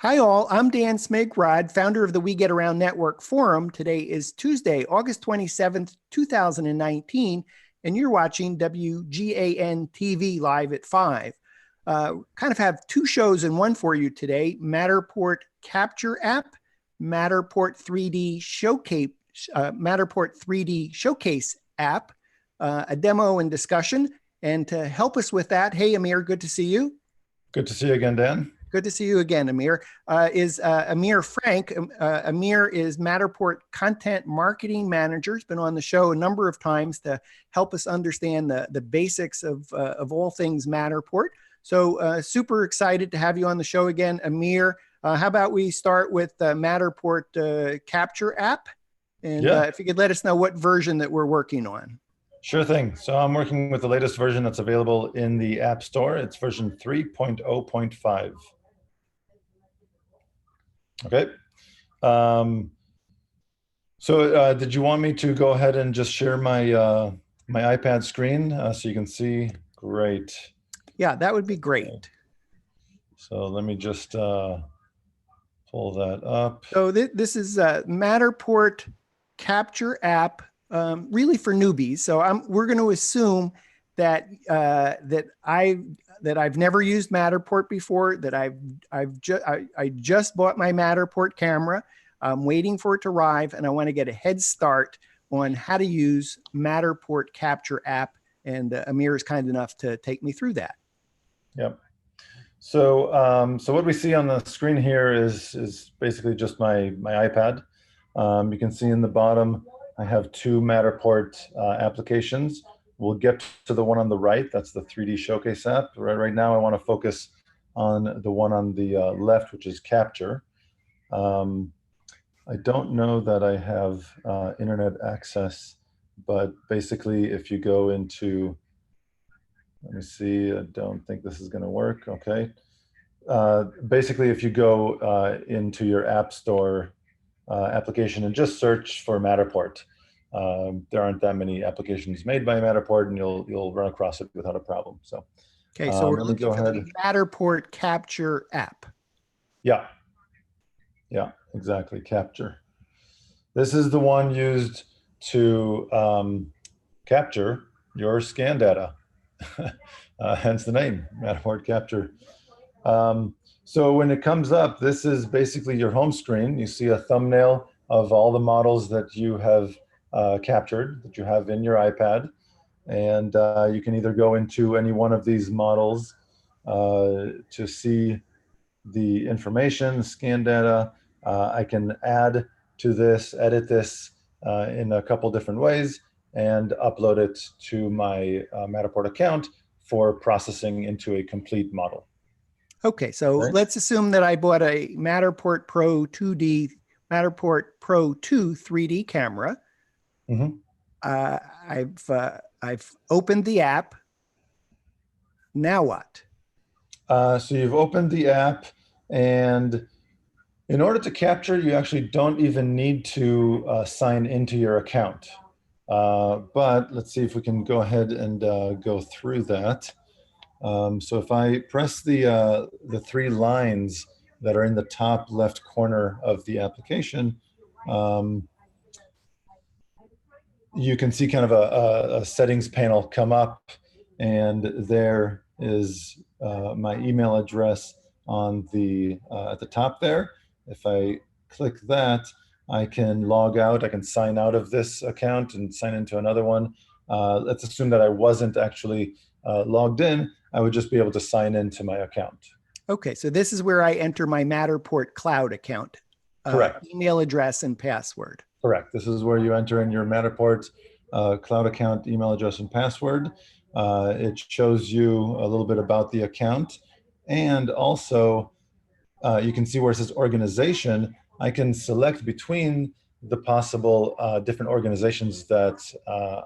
Hi all, I'm Dan Smigrod, founder of the We Get Around Network Forum. Today is Tuesday, August 27th, 2019, and you're watching WGAN-TV live at 5. Kind of have two shows in one for you today, Matterport Capture app, Matterport 3D Showcase app, a demo and discussion. And to help us with that, hey Amir, good to see you. Good to see you again, Dan. Good to see you again, Amir. Is Amir Frank. Amir is Matterport Content Marketing Manager. He's been on the show a number of times to help us understand the basics of all things Matterport. So super excited to have you on the show again, Amir. How about we start with the Matterport Capture app? And if you could let us know what version that we're working on. Sure thing. So I'm working with the latest version that's available in the App Store. It's version 3.0.5. Okay. Did you want me to go ahead and just share my my iPad screen so you can see? Great. Yeah, that would be great. Okay. So let me just pull that up. So this is Matterport Capture app, really for newbies. So we're going to assume that that I've never used Matterport before, that I just bought my Matterport camera. I'm waiting for it to arrive, and I want to get a head start on how to use Matterport Capture app. And Amir is kind enough to take me through that. Yep. So what we see on the screen here is basically just my iPad. You can see in the bottom I have two Matterport applications. We'll get to the one on the right. That's the 3D Showcase app. Right now, I want to focus on the one on the left, which is Capture. I don't know that I have internet access, but basically, if you go into, let me see, I don't think this is going to work. Okay. Basically, if you go into your App Store application and just search for Matterport, there aren't that many applications made by Matterport, and you'll run across it without a problem. So, okay, so we're looking for the Matterport Capture app. Yeah, exactly, Capture. This is the one used to capture your scan data, hence the name, Matterport Capture. So when it comes up, this is basically your home screen. You see a thumbnail of all the models that you have captured, that you have in your iPad. And you can either go into any one of these models to see the information, scan data. I can add to this, edit this in a couple different ways, and upload it to my Matterport account for processing into a complete model. Okay, so let's assume that I bought a Matterport Pro 2 3D camera. Mm-hmm. I've opened the app. Now what? So you've opened the app, and in order to capture, you actually don't even need to sign into your account. But let's see if we can go ahead and go through that. So if I press the three lines that are in the top left corner of the application, you can see kind of a settings panel come up, and there is my email address on the at the top there. If I click that, I can log out. I can sign out of this account and sign into another one. Let's assume that I wasn't actually logged in. I would just be able to sign into my account. Okay, so this is where I enter my Matterport cloud account. Correct. Email address and password. Correct. This is where you enter in your Matterport cloud account, email address, and password. It shows you a little bit about the account. And also, you can see where it says organization. I can select between the possible different organizations that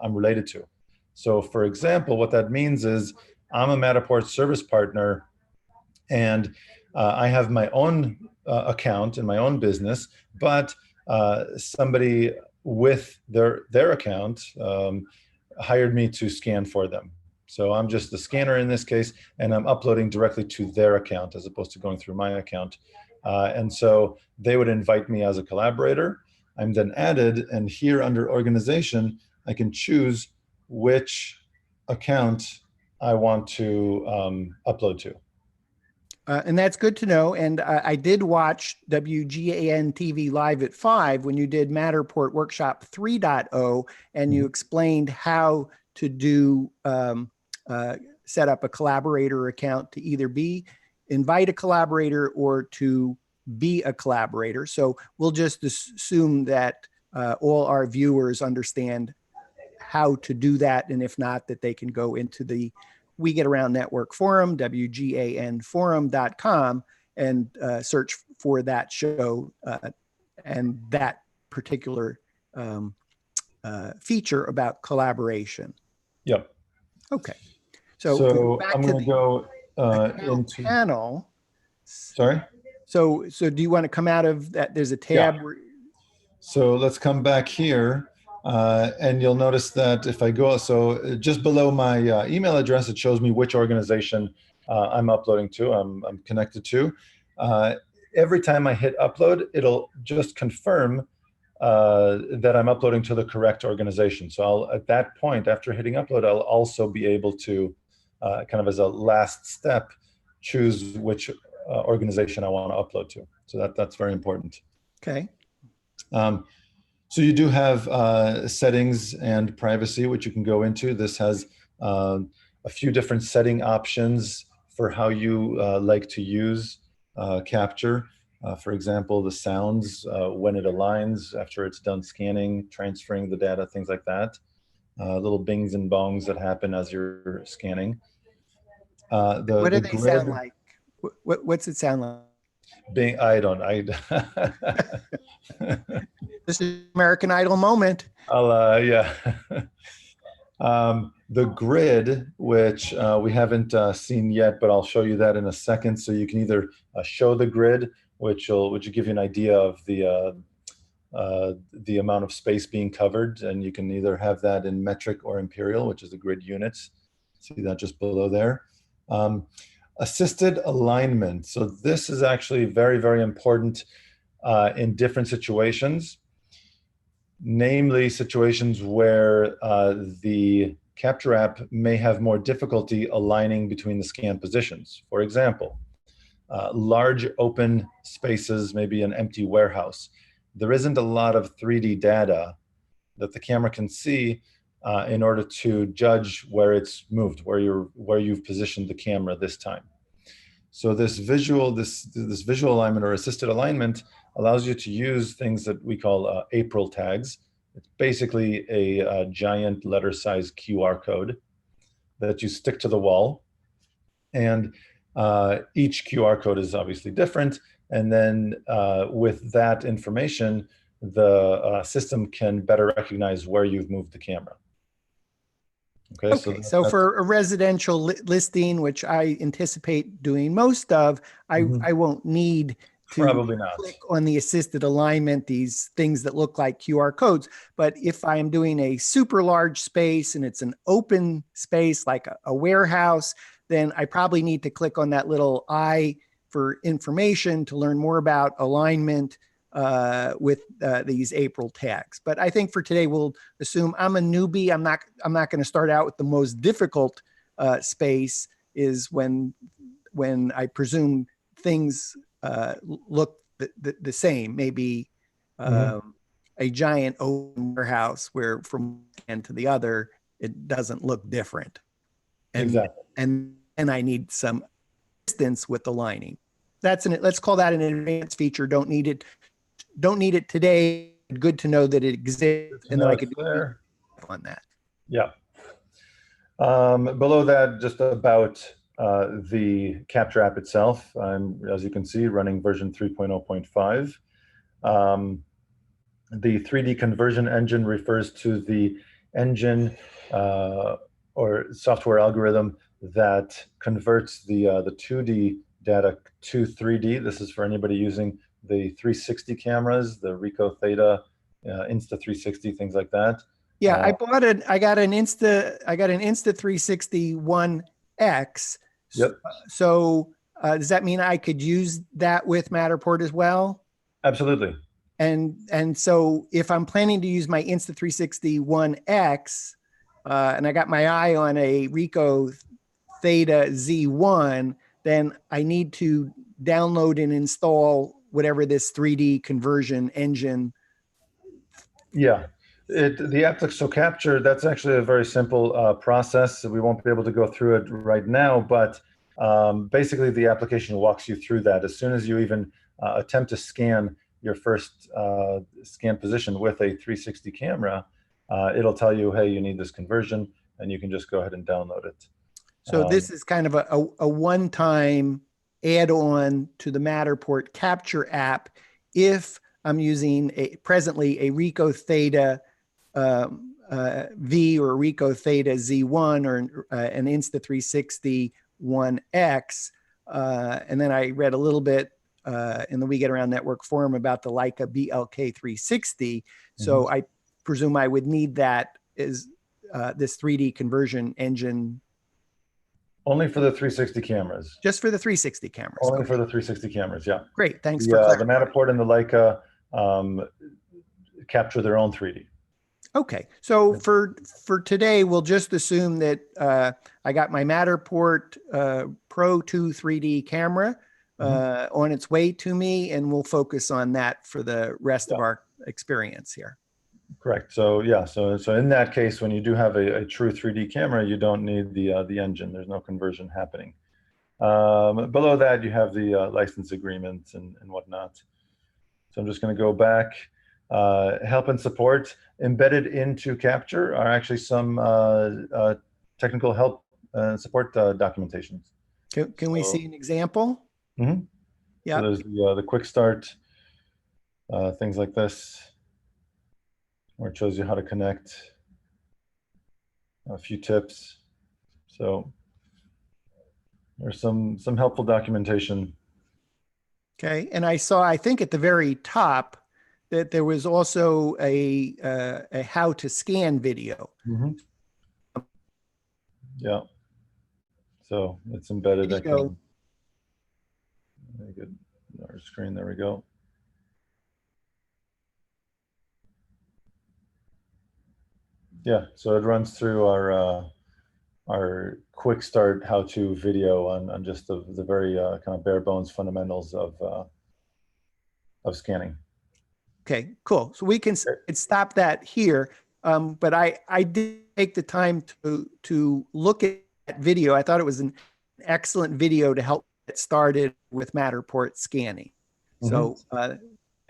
I'm related to. So for example, what that means is I'm a Matterport service partner, and I have my own account in my own business, but somebody with their account hired me to scan for them. So I'm just the scanner in this case, and I'm uploading directly to their account as opposed to going through my account. And so they would invite me as a collaborator. I'm then added, and here under organization, I can choose which account I want to upload to. And that's good to know. And I did watch WGAN-TV Live at 5 when you did Matterport Workshop 3.0, and you explained how to do set up a collaborator account to either invite a collaborator or to be a collaborator. So we'll just assume that all our viewers understand how to do that, and if not, that they can go into the We Get Around Network Forum, WGANforum.com, and search for that show and that particular feature about collaboration. Yep. Okay. So back I'm to going to go into panel. Sorry? So do you want to come out of that? There's a tab. Yeah. So let's come back here. And you'll notice that if I go, so just below my email address, it shows me which organization I'm uploading to, I'm connected to. Every time I hit upload, it'll just confirm that I'm uploading to the correct organization. So at that point, after hitting upload, I'll also be able to, kind of as a last step, choose which organization I want to upload to. So that's very important. Okay. So you do have settings and privacy, which you can go into. This has a few different setting options for how you like to use Capture. For example, the sounds, when it aligns, after it's done scanning, transferring the data, things like that. Little bings and bongs that happen as you're scanning. What do they sound like? What's it sound like? This is American Idol moment. Yeah. The grid, which we haven't seen yet, but I'll show you that in a second. So you can either show the grid, which will give you an idea of the amount of space being covered, and you can either have that in metric or imperial, which is the grid units. See that just below there. Assisted alignment. So this is actually very, very important in different situations, namely situations where the Capture app may have more difficulty aligning between the scan positions. For example, large open spaces, maybe an empty warehouse. There isn't a lot of 3D data that the camera can see in order to judge where it's moved, where you've positioned the camera this time. So this visual alignment or assisted alignment allows you to use things that we call April tags. It's basically a giant letter-sized QR code that you stick to the wall, and each QR code is obviously different. And then with that information, the system can better recognize where you've moved the camera. Okay, so for a residential listing, which I anticipate doing most of, I won't need to click on the assisted alignment, these things that look like QR codes. But if I'm doing a super large space and it's an open space like a warehouse, then I probably need to click on that little I for information to learn more about alignment with these April tags. But I think for today, we'll assume I'm a newbie. I'm not going to start out with the most difficult space, is when I presume things look the same. Maybe a giant open warehouse where from one end to the other, it doesn't look different. And I need some distance with the lining. Let's call that an advanced feature. Don't need it today. Good to know that it exists, and then I could do on that. Yeah. Below that, just about the Capture app itself, I'm, as you can see, running version 3.0.5. The 3D conversion engine refers to the engine or software algorithm that converts the 2D data to 3D. This is for anybody using the 360 cameras, the Ricoh Theta, Insta360, things like that. Yeah, I got an Insta 360 One X. Yep. So does that mean I could use that with Matterport as well? Absolutely. And so if I'm planning to use my Insta 360 One X, and I got my eye on a Ricoh Theta Z1, then I need to download and install whatever this 3D conversion engine. Yeah. So Capture, that's actually a very simple process. We won't be able to go through it right now, but basically the application walks you through that. As soon as you even attempt to scan your first scan position with a 360 camera, it'll tell you, hey, you need this conversion, and you can just go ahead and download it. So this is kind of a one-time add-on to the Matterport Capture app if I'm using presently a Ricoh Theta V or Ricoh Theta Z1 or an Insta 360 One X. And then I read a little bit in the We Get Around Network forum about the Leica BLK 360. So I presume I would need that as this 3D conversion engine. Only for the 360 cameras. Just for the 360 cameras. Only for the 360 cameras, yeah. Great, thanks for clarifying. The Matterport and the Leica capture their own 3D. Okay, so for today, we'll just assume that I got my Matterport Pro 2 3D camera on its way to me, and we'll focus on that for the rest of our experience here. Correct. So yeah, so in that case, when you do have a true 3D camera, you don't need the engine. There's no conversion happening. Below that, you have the license agreements and whatnot. So I'm just going to go back. Help and support embedded into Capture are actually some technical help and support documentations. Can we see an example? Yeah. So there's the quick start, things like this, where it shows you how to connect, a few tips. So there's some helpful documentation. Okay, and I saw, I think at the very top, that there was also a how to scan video. Yeah. So it's embedded. Very good. Our screen. There we go. Yeah. So it runs through our quick start how-to video on just the very kind of bare bones fundamentals of scanning. Okay, cool. So we can stop that here. But I did take the time to look at that video. I thought it was an excellent video to help get started with Matterport scanning. So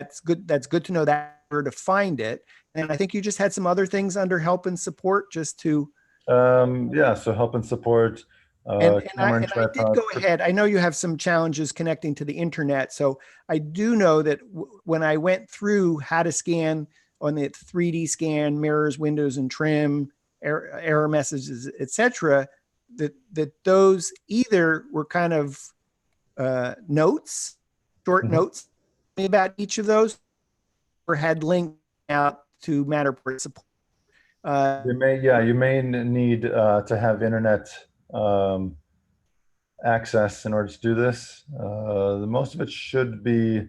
that's good. That's good to know that where to find it. And I think you just had some other things under help and support just to. Yeah, so help and support. And I did go ahead. I know you have some challenges connecting to the internet. So I do know that when I went through how to scan on the 3D scan, mirrors, windows, and trim, error messages, etc., that those either were kind of notes, short notes about each of those, or had linked out to Matterport support. You may need to have internet access in order to do this. The most of it should be,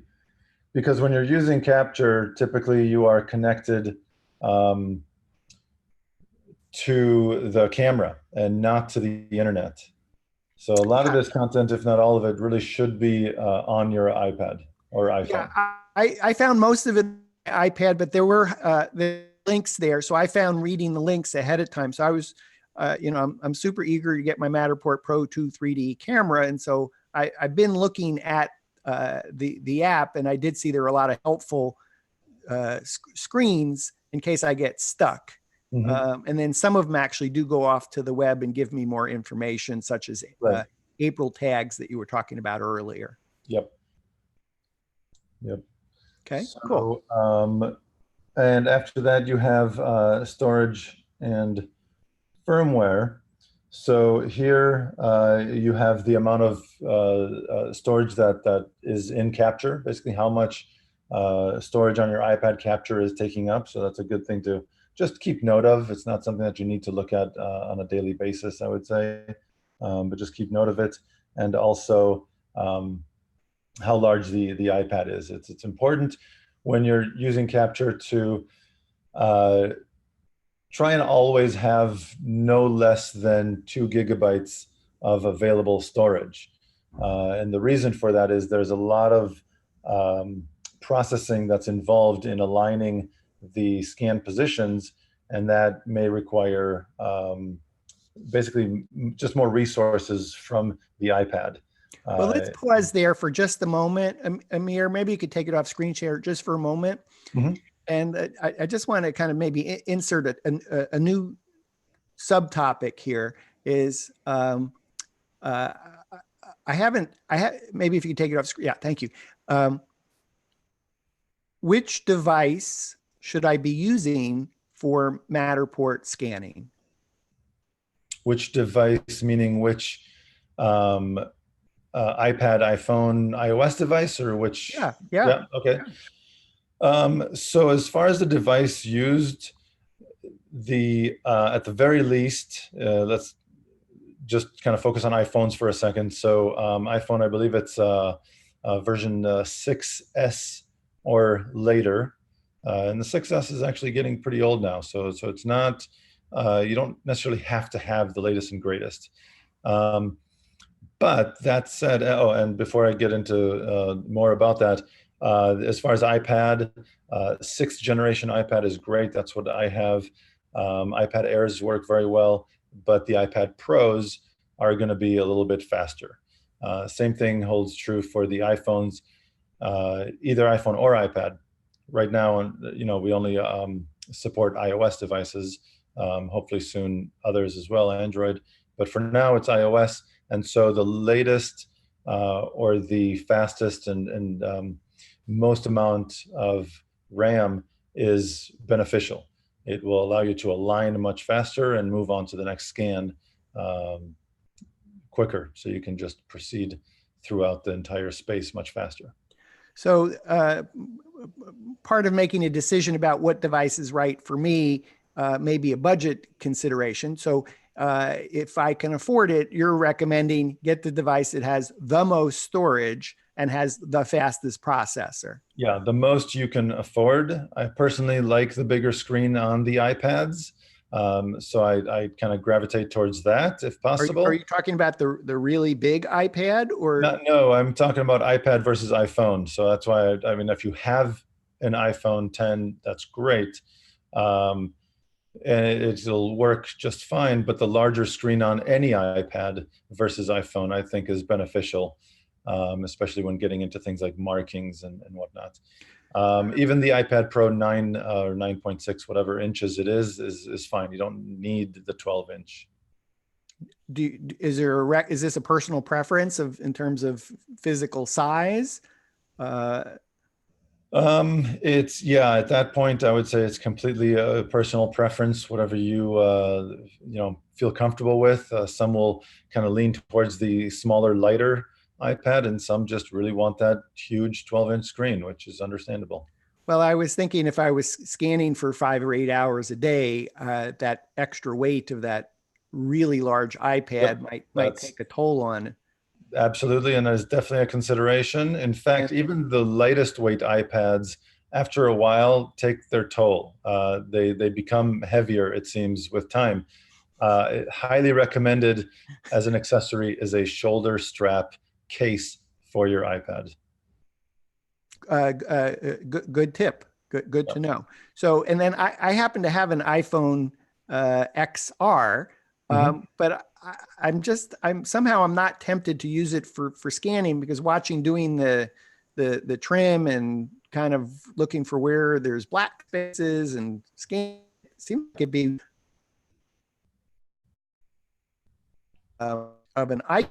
because when you're using Capture, typically you are connected to the camera and not to the internet. So a lot of this content, if not all of it, really should be on your iPad or iPhone. Yeah, I found most of it on my iPad, but there were the links there. So I found reading the links ahead of time. So I was, I'm super eager to get my Matterport Pro 2 3D camera. And so I've been looking at the app, and I did see there are a lot of helpful screens in case I get stuck. And then some of them actually do go off to the web and give me more information, such as April tags that you were talking about earlier. Yep. Okay, so, cool. And after that, you have storage and firmware. So here you have the amount of storage that is in Capture, basically how much storage on your iPad Capture is taking up. So that's a good thing to just keep note of. It's not something that you need to look at on a daily basis, I would say, but just keep note of it. And also how large the iPad is. It's important when you're using Capture to try and always have no less than 2 gigabytes of available storage. And the reason for that is there's a lot of processing that's involved in aligning the scan positions, and that may require basically just more resources from the iPad. Well, let's pause there for just a moment. Amir, maybe you could take it off screen share just for a moment. Mhm. And I just want to kind of maybe insert a new subtopic here is maybe if you could take it off screen. Yeah, thank you. Which device should I be using for Matterport scanning? Which device, meaning which iPad, iPhone, iOS device, or which? Yeah. Okay. So as far as the device used, at the very least, let's just kind of focus on iPhones for a second. So iPhone, I believe it's version 6S or later. And the 6S is actually getting pretty old now. So it's not, you don't necessarily have to have the latest and greatest. But that said, and before I get into more about that, as far as iPad, 6th generation iPad is great. That's what I have. iPad Airs work very well, but the iPad Pros are going to be a little bit faster. Same thing holds true for the iPhones, either iPhone or iPad. Right now, we only support iOS devices. Hopefully soon others as well, Android. But for now, it's iOS. And so the latest or the fastest and most amount of RAM is beneficial. It will allow you to align much faster and move on to the next scan quicker. So you can just proceed throughout the entire space much faster. So part of making a decision about what device is right for me may be a budget consideration. So if I can afford it, you're recommending get the device that has the most storage and has the fastest processor. Yeah, the most you can afford. I personally like the bigger screen on the iPads. So I kind of gravitate towards that if possible. Are you talking about the really big iPad or? No, I'm talking about iPad versus iPhone. So that's why, I mean, if you have an iPhone 10, that's great. And it'll work just fine, but the larger screen on any iPad versus iPhone, I think is beneficial, especially when getting into things like markings and whatnot. Even the iPad Pro 9 or 9.6, whatever inches it is fine. You don't need the 12-inch. Is this a personal preference in terms of physical size? At that point, I would say it's completely a personal preference, whatever you feel comfortable with. Some will kind of lean towards the smaller, lighter iPad, and some just really want that huge 12-inch screen, which is understandable. Well, I was thinking if I was scanning for 5 or 8 hours a day, that extra weight of that really large iPad might take a toll on it. Absolutely, and there's definitely a consideration. In fact, even the lightest weight iPads, after a while, take their toll. They become heavier, it seems, with time. Highly recommended as an accessory is a shoulder strap case for your iPad. Good tip. Good to know. So, and then I happen to have an iPhone XR, but I'm not tempted to use it for scanning, because doing the trim and kind of looking for where there's black spaces and scan, seems like it'd be of an eye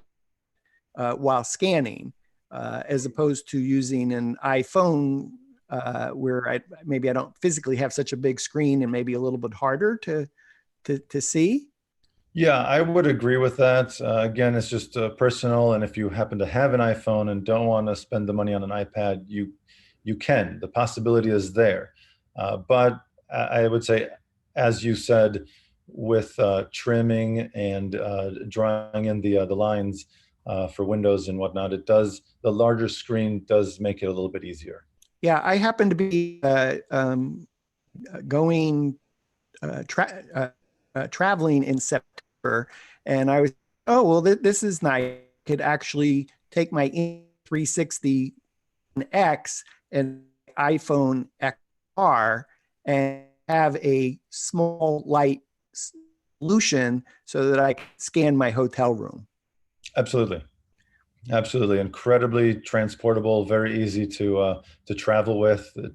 while scanning, as opposed to using an iPhone where maybe I don't physically have such a big screen and maybe a little bit harder to see. Yeah, I would agree with that. Again, it's just personal, and if you happen to have an iPhone and don't want to spend the money on an iPad, you can. The possibility is there. But I would say as you said, with trimming and drawing in the lines for windows and whatnot, the larger screen does make it a little bit easier. Yeah, I happen to be going traveling in September, and I was, oh well, this is nice. I could actually take my 360 X and iPhone XR and have a small light solution so that I can scan my hotel room. Absolutely. Absolutely. Incredibly transportable, very easy to travel with. It,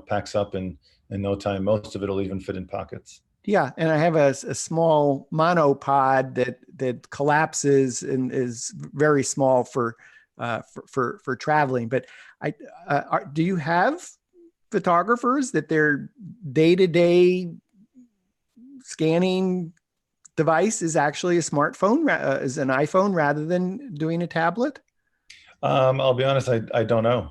packs up in no time. Most of it will even fit in pockets. Yeah, and I have a small monopod that collapses and is very small for traveling. But do you have photographers that their day-to-day scanning device is actually a smartphone, is an iPhone rather than doing a tablet? I'll be honest, I don't know.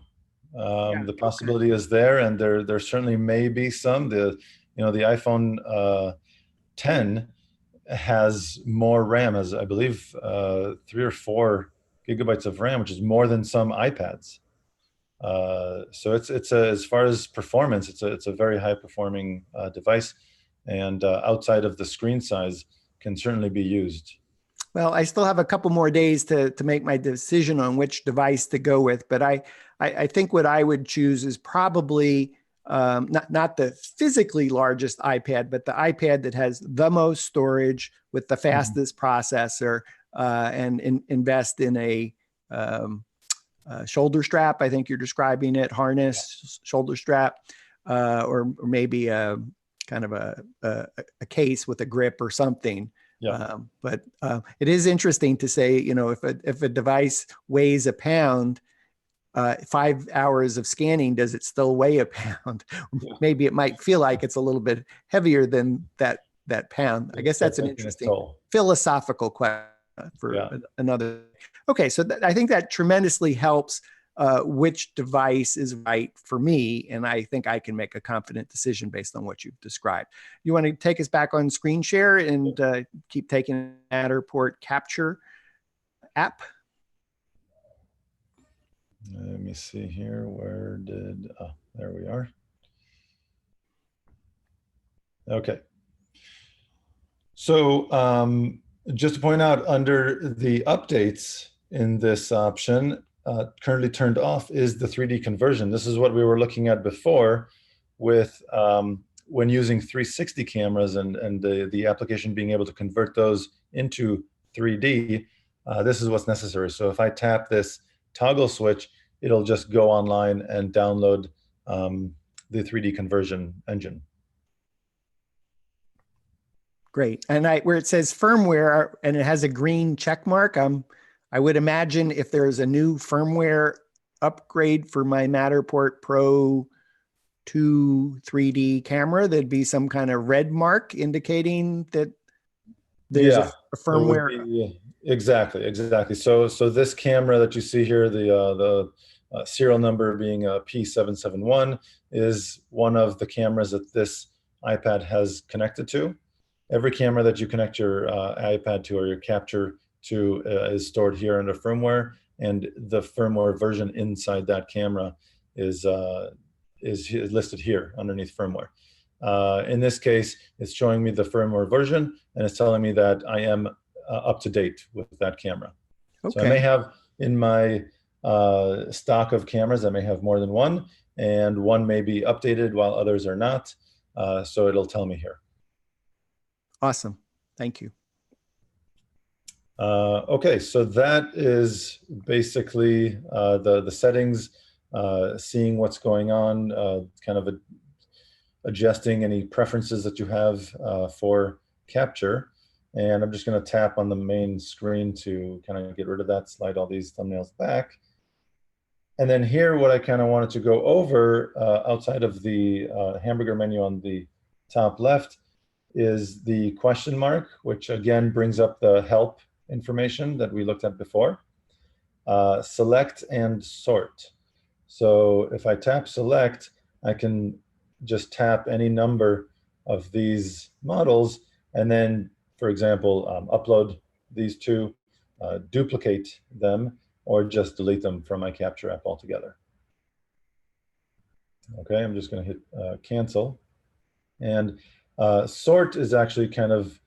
The possibility is there, and there certainly may be some. The iPhone 10 has more RAM, as I believe 3 or 4 gigabytes of RAM, which is more than some iPads. So it's as far as performance, it's a very high performing device, and outside of the screen size, can certainly be used. Well, I still have a couple more days to make my decision on which device to go with, but I think what I would choose is probably not the physically largest iPad, but the iPad that has the most storage with the fastest processor, and invest in a shoulder strap. I think you're describing it, harness, shoulder strap, or maybe a kind of a case with a grip or something. Yeah. But it is interesting to say, if a device weighs a pound, 5 hours of scanning, does it still weigh a pound? Yeah. Maybe it might feel like it's a little bit heavier than that pound. I guess that's an interesting philosophical question for another. Okay, so I think that tremendously helps which device is right for me, and I think I can make a confident decision based on what you've described. You want to take us back on screen share and keep taking Matterport Capture app? Let me see here. There we are. Okay. So just to point out, under the updates in this option, currently turned off is the 3D conversion. This is what we were looking at before with when using 360 cameras and the application being able to convert those into 3D. This is what's necessary. So if I tap this toggle switch, it'll just go online and download the 3D conversion engine. Great. And where it says firmware and it has a green check mark, I would imagine if there's a new firmware upgrade for my Matterport Pro 2 3D camera, there'd be some kind of red mark indicating that there's a firmware. Exactly. So this camera that you see here, the serial number being P771, is one of the cameras that this iPad has connected to. Every camera that you connect your iPad to or your Capture to is stored here under firmware, and the firmware version inside that camera is listed here underneath firmware. In this case, it's showing me the firmware version, and it's telling me that I am up to date with that camera. Okay. So I may have in my stock of cameras, I may have more than one, and one may be updated while others are not. So it'll tell me here. Awesome. Thank you. Okay, so that is basically the settings, seeing what's going on, kind of adjusting any preferences that you have for Capture. And I'm just going to tap on the main screen to kind of get rid of that, slide all these thumbnails back. And then here, what I kind of wanted to go over outside of the hamburger menu on the top left is the question mark, which again brings up the help information that we looked at before. Select and sort. So if I tap select, I can just tap any number of these models, and then, for example, upload these two, duplicate them, or just delete them from my Capture app altogether. Okay, I'm just going to hit cancel. And sort is actually kind of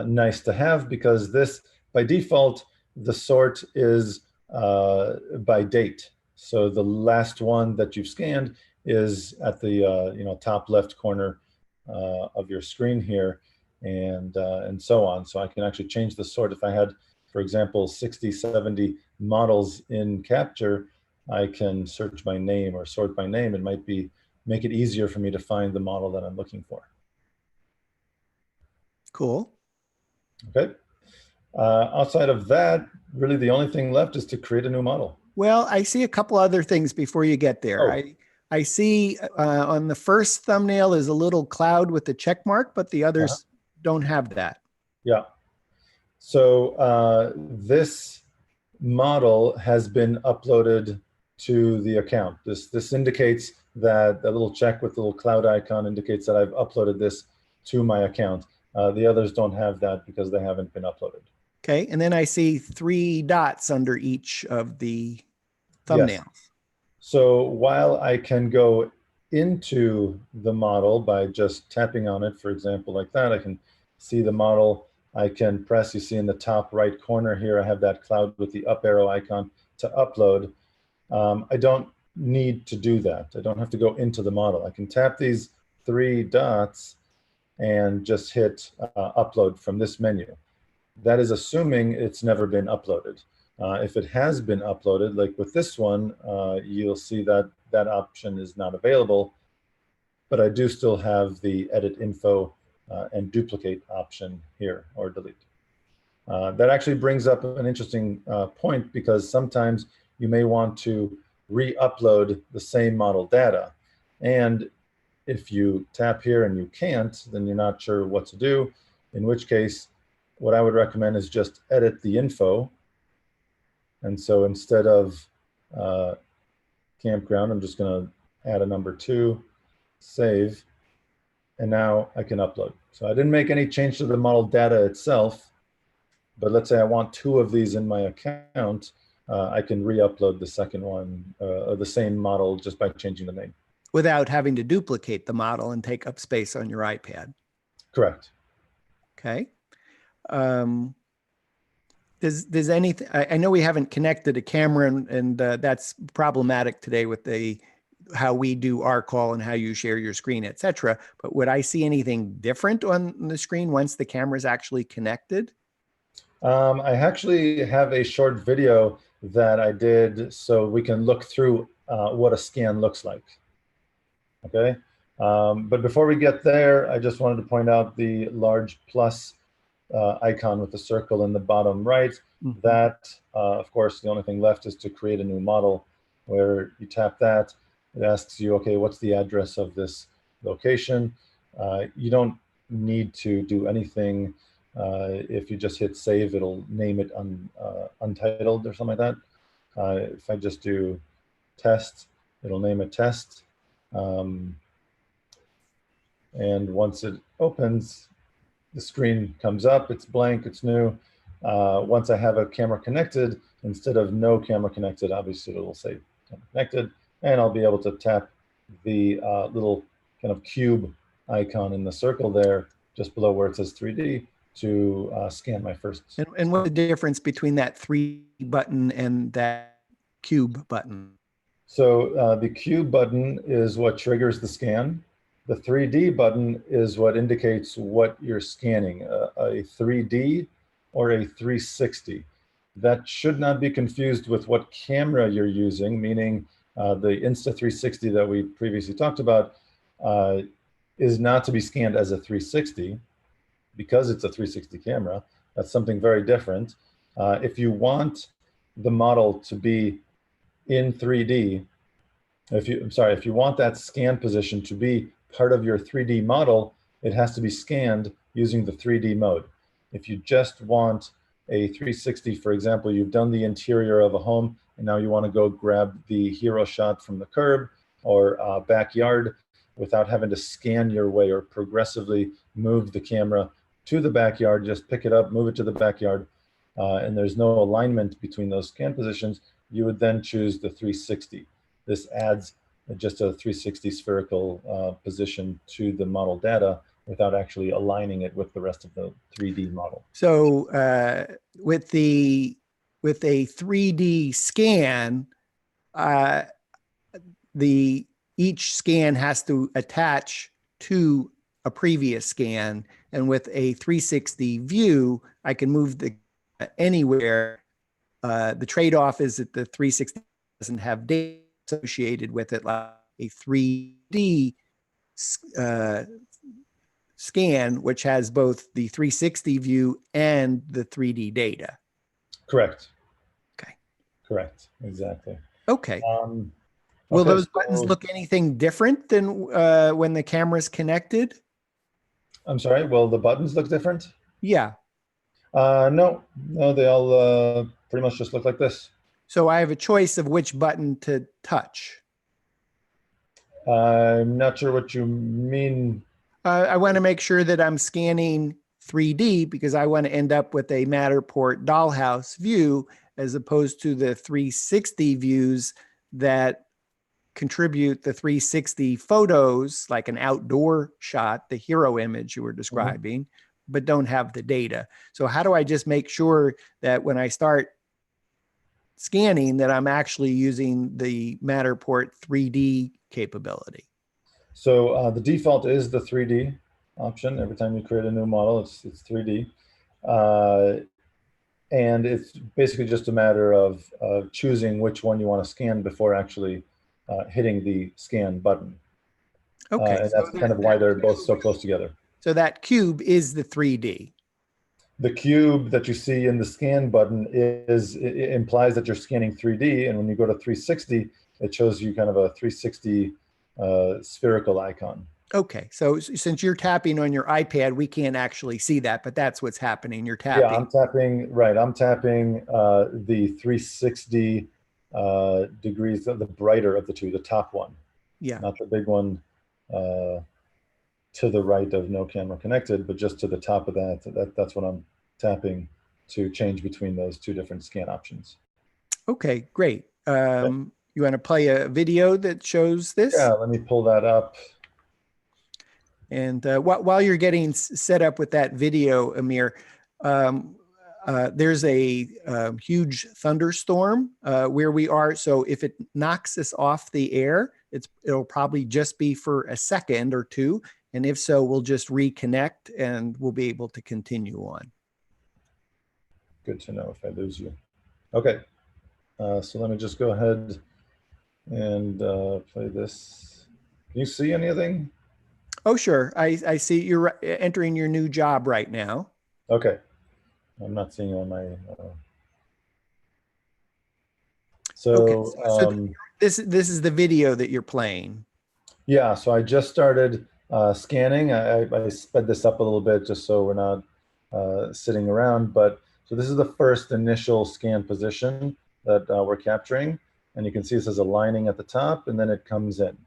nice to have, because this, by default, the sort is by date. So the last one that you've scanned is at the top left corner of your screen here, and so on. So I can actually change the sort. If I had, for example, 60, 70 models in Capture, I can search by name or sort by name. It might make it easier for me to find the model that I'm looking for. Cool. Okay. Outside of that, really the only thing left is to create a new model. Well, I see a couple other things before you get there. Oh. I see on the first thumbnail is a little cloud with the check mark, but the others don't have that. Yeah. So this model has been uploaded to the account. This indicates that the little check with the little cloud icon indicates that I've uploaded this to my account. The others don't have that because they haven't been uploaded. Okay, and then I see 3 dots under each of the thumbnails. Yes. So while I can go into the model by just tapping on it, for example, like that, I can see the model. I can press, you see in the top right corner here, I have that cloud with the up arrow icon to upload. I don't need to do that. I don't have to go into the model. I can tap these 3 dots and just hit upload from this menu. That is assuming it's never been uploaded. If it has been uploaded, like with this one, you'll see that that option is not available, but I do still have the edit info and duplicate option here, or delete. That actually brings up an interesting point, because sometimes you may want to re-upload the same model data. And if you tap here and you can't, then you're not sure what to do, in which case, what I would recommend is just edit the info. And so instead of campground, I'm just going to add a number 2, save, and now I can upload. So I didn't make any change to the model data itself, but let's say I want 2 of these in my account, I can re-upload the second one, or the same model, just by changing the name. Without having to duplicate the model and take up space on your iPad. Correct. Okay. Does anything, I know we haven't connected a camera, and that's problematic today with how we do our call and how you share your screen, et cetera. But would I see anything different on the screen once the camera is actually connected? I actually have a short video that I did so we can look through what a scan looks like. Okay. But before we get there, I just wanted to point out the large plus icon with the circle in the bottom right. Mm-hmm. That, of course, the only thing left is to create a new model, where you tap that. It asks you, okay, what's the address of this location? You don't need to do anything. If you just hit save, it'll name it Untitled or something like that. If I just do test, it'll name it test. And once it opens, the screen comes up, it's blank, it's new. Once I have a camera connected, instead of no camera connected, obviously it'll say camera connected, and I'll be able to tap the little kind of cube icon in the circle there, just below where it says 3D, to scan my first. And what's the difference between that 3 button and that cube button? So the cube button is what triggers the scan. The 3D button is what indicates what you're scanning, a 3D or a 360. That should not be confused with what camera you're using, meaning the Insta360 that we previously talked about is not to be scanned as a 360 because it's a 360 camera. That's something very different. If you want the model to be in 3D, if you want that scan position to be part of your 3D model, it has to be scanned using the 3D mode. If you just want a 360, for example, you've done the interior of a home and now you want to go grab the hero shot from the curb or backyard, without having to scan your way or progressively move the camera to the backyard. Just pick it up, move it to the backyard, and there's no alignment between those scan positions. You would then choose the 360. This adds just a 360 spherical position to the model data without actually aligning it with the rest of the 3D model. So with a 3D scan, each scan has to attach to a previous scan, and with a 360 view, I can move the anywhere. The trade-off is that the 360 doesn't have data associated with it like a 3D scan, which has both the 360 view and the 3D data. Correct. Okay. Correct. Exactly. Okay. Will those buttons look anything different than when the camera's connected? I'm sorry, will the buttons look different? Yeah. No, they all pretty much just look like this. So I have a choice of which button to touch. I'm not sure what you mean. I want to make sure that I'm scanning 3D because I want to end up with a Matterport dollhouse view as opposed to the 360 views that contribute the 360 photos, like an outdoor shot, the hero image you were describing, but don't have the data. So how do I just make sure that when I start scanning that I'm actually using the Matterport 3D capability? So the default is the 3D option. Every time you create a new model, it's 3D. And it's basically just a matter of choosing which one you want to scan before actually hitting the scan button. Okay. And that's kind of why they're both so close together. So that cube is the 3D. The cube that you see in the scan button it implies that you're scanning 3D. And when you go to 360, it shows you kind of a 360 spherical icon. Okay, so since you're tapping on your iPad, we can't actually see that, but that's what's happening. You're tapping. Yeah, I'm tapping, right. I'm tapping the 360 degrees, the brighter of the two, the top one. Yeah. Not the big one to the right of no camera connected, but just to the top of that. That's what I'm tapping to change between those two different scan options. Okay, great. You want to play a video that shows this? Yeah, let me pull that up. And while you're getting set up with that video, Amir, there's a huge thunderstorm where we are. So if it knocks us off the air, it'll probably just be for a second or two. And if so, we'll just reconnect and we'll be able to continue on. Good to know if I lose you. Okay, so let me just go ahead and play this. Can you see anything? Oh, sure. I see you're entering your new job right now. Okay. I'm not seeing on my... So, okay. So this is the video that you're playing. Yeah, so I just started scanning. I sped this up a little bit just so we're not sitting around. But so this is the first initial scan position that we're capturing. And you can see this is aligning at the top and then it comes in.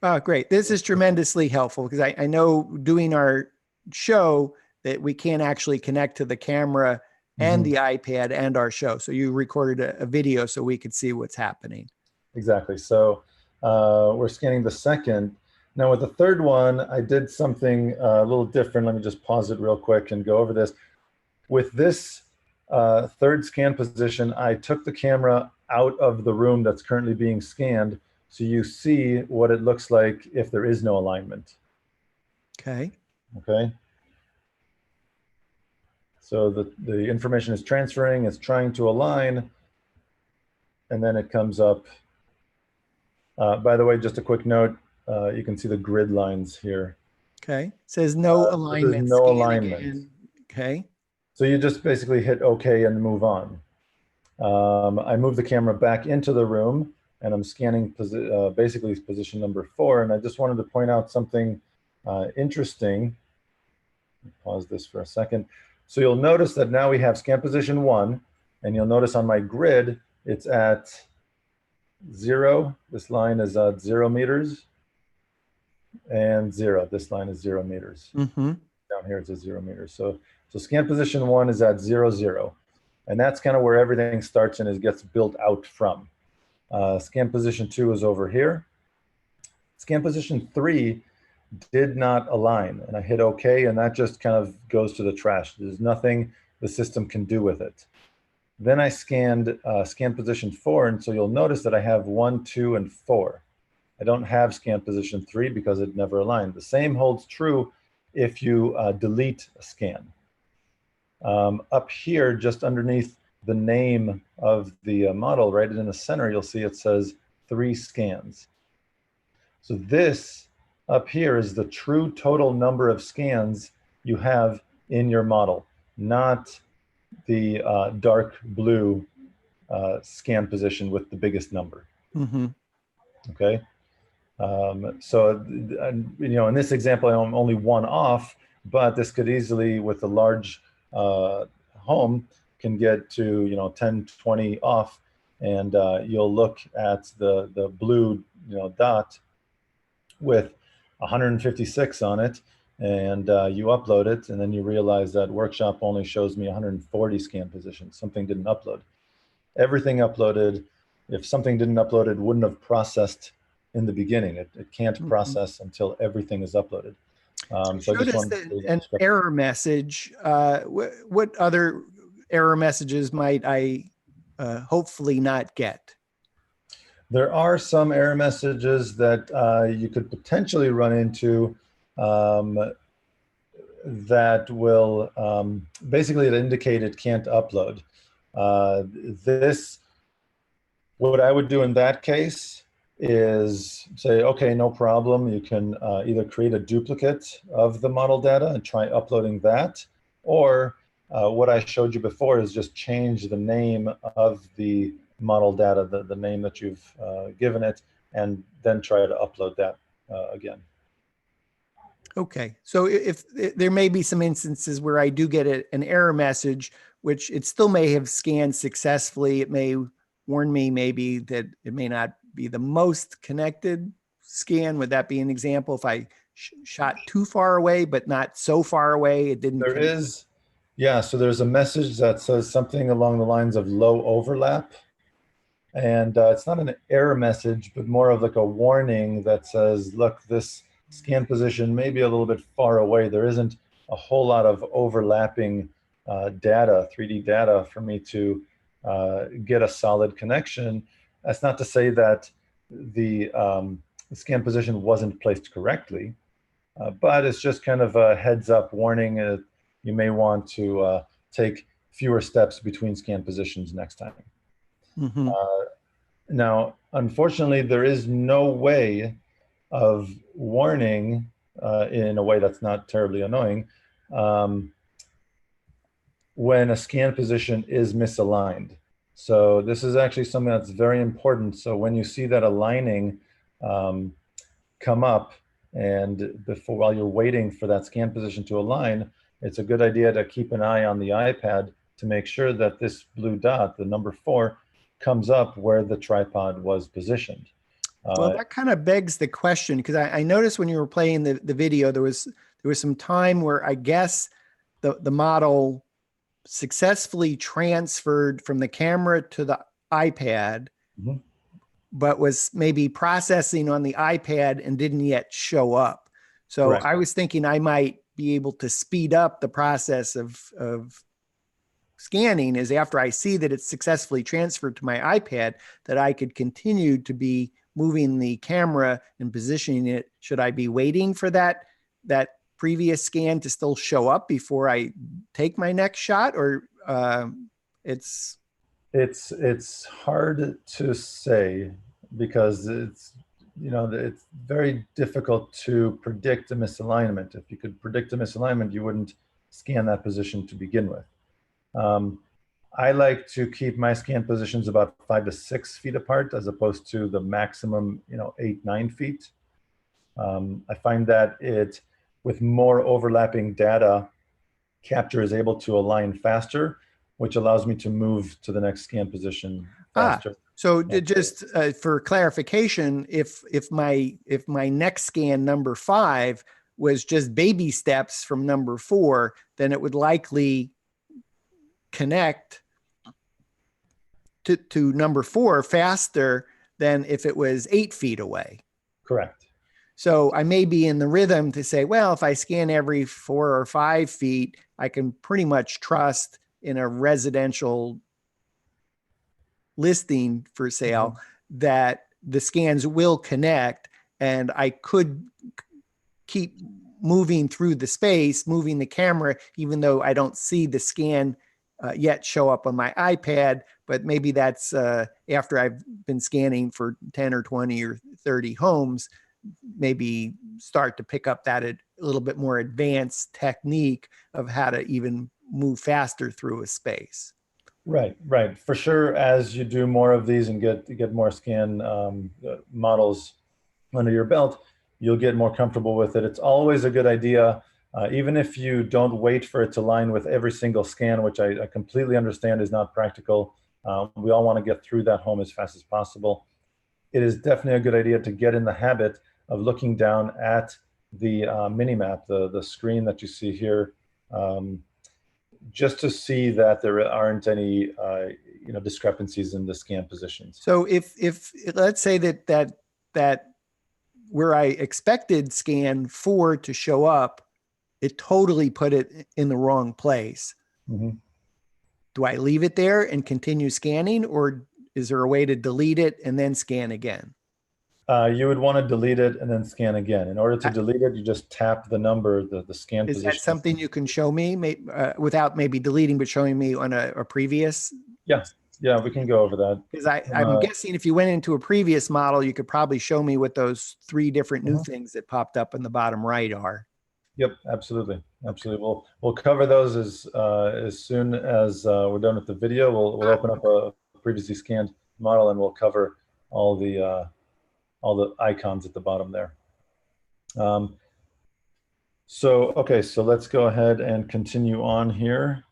Oh, great. This is tremendously helpful because I know doing our show that we can't actually connect to the camera and the iPad and our show. So you recorded a video so we could see what's happening. Exactly. So we're scanning the second. Now with the third one, I did something a little different. Let me just pause it real quick and go over this. With this third scan position, I took the camera out of the room that's currently being scanned. So you see what it looks like if there is no alignment. Okay. Okay. So the information is transferring, it's trying to align, and then it comes up. By the way, just a quick note, you can see the grid lines here. Okay. It says no alignment. There's no alignment. Again. Okay. So you just basically hit OK and move on. I move the camera back into the room and I'm scanning basically position number 4. And I just wanted to point out something interesting. Pause this for a second. So you'll notice that now we have scan position 1, and you'll notice on my grid, it's at 0. This line is at 0 meters. and 0. This line is 0 meters. Mm-hmm. Down here it's a 0 meters. So scan position 1 is at 0, 0. And that's kind of where everything starts and it gets built out from. Scan position 2 is over here. Scan position 3 did not align, and I hit OK, and that just kind of goes to the trash. There's nothing the system can do with it. Then I scanned scan position 4, and so you'll notice that I have 1, 2, and 4. I don't have scan position 3 because it never aligned. The same holds true if you delete a scan. Up here, just underneath the name of the model, right in the center, you'll see it says 3 scans. So this up here is the true total number of scans you have in your model, not the dark blue scan position with the biggest number. Mm-hmm. Okay. So, you know, in this example, I'm only 1 off, but this could easily, with a large home, can get to, you know, 10, 20 off, and you'll look at the blue, you know, dot with 156 on it, and you upload it, and then you realize that Workshop only shows me 140 scan positions. Something didn't upload. Everything uploaded. If something didn't upload, it wouldn't have processed in the beginning. It can't process until everything is uploaded. So I just wanted an error message. What other error messages might I hopefully not get? There are some error messages that you could potentially run into that will basically indicate it can't upload. What I would do in that case is say, okay, no problem. You can either create a duplicate of the model data and try uploading that, or what I showed you before is just change the name of the model data, the name that you've given it, and then try to upload that again. Okay, so if there may be some instances where I do get an error message, which it still may have scanned successfully. It may warn me maybe that it may not be the most connected scan. Would that be an example? If I shot too far away, but not so far away, it didn't. There is, yeah, so there's a message that says something along the lines of low overlap. And it's not an error message, but more of like a warning that says, look, this scan position may be a little bit far away. There isn't a whole lot of overlapping data, 3D data, for me to get a solid connection. That's not to say that the scan position wasn't placed correctly, but it's just kind of a heads up warning. You may want to take fewer steps between scan positions next time. Mm-hmm. Now, unfortunately, there is no way of warning in a way that's not terribly annoying when a scan position is misaligned. So this is actually something that's very important. So when you see that aligning come up, and while you're waiting for that scan position to align, it's a good idea to keep an eye on the iPad to make sure that this blue dot, the number 4, comes up where the tripod was positioned. Well, that kind of begs the question, because I noticed when you were playing the video, there was some time where I guess the model successfully transferred from the camera to the iPad, mm-hmm. but was maybe processing on the iPad and didn't yet show up. So correct. I was thinking I might be able to speed up the process of scanning is after I see that it's successfully transferred to my iPad, that I could continue to be moving the camera and positioning it. Should I be waiting for that previous scan to still show up before I take my next shot, or it's hard to say, because it's very difficult to predict a misalignment. If you could predict a misalignment, you wouldn't scan that position to begin with. I like to keep my scan positions about 5 to 6 feet apart, as opposed to the maximum 8, 9 feet. I find that with more overlapping data, Capture is able to align faster, which allows me to move to the next scan position faster. So just for clarification, if my next scan number 5 was just baby steps from number 4, then it would likely connect to number 4 faster than if it was 8 feet away. Correct. So I may be in the rhythm to say, well, if I scan every 4 or 5 feet, I can pretty much trust in a residential listing for sale that the scans will connect, and I could keep moving through the space, moving the camera, even though I don't see the scan yet show up on my iPad. But maybe that's after I've been scanning for 10 or 20 or 30 homes, maybe start to pick up that a little bit more advanced technique of how to even move faster through a space. Right, right. For sure, as you do more of these and get more scan models under your belt, you'll get more comfortable with it. It's always a good idea, even if you don't wait for it to line with every single scan, which I completely understand is not practical. We all want to get through that home as fast as possible. It is definitely a good idea to get in the habit of looking down at the mini-map, the screen that you see here, just to see that there aren't any discrepancies in the scan positions. So if let's say that where I expected scan 4 to show up, it totally put it in the wrong place. Do I leave it there and continue scanning, or is there a way to delete it and then scan again? You would want to delete it and then scan again. In order to delete it, you just tap the number, the scan position. Is that something you can show me without maybe deleting, but showing me on a previous? Yeah, we can go over that. Because I'm guessing if you went into a previous model, you could probably show me what those 3 different new things that popped up in the bottom right are. Yep, absolutely. We'll cover those as soon as we're done with the video. We'll open up a previously scanned model and we'll cover all the icons at the bottom there. So let's go ahead and continue on here.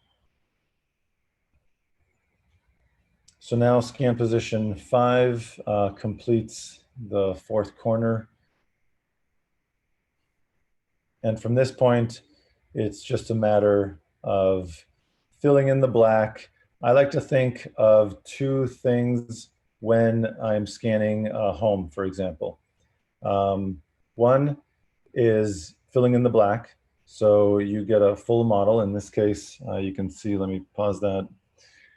So now scan position 5 completes the 4th corner. And from this point, it's just a matter of filling in the black. I like to think of 2 things when I'm scanning a home, for example. One is filling in the black. So you get a full model. In this case, you can see, let me pause that.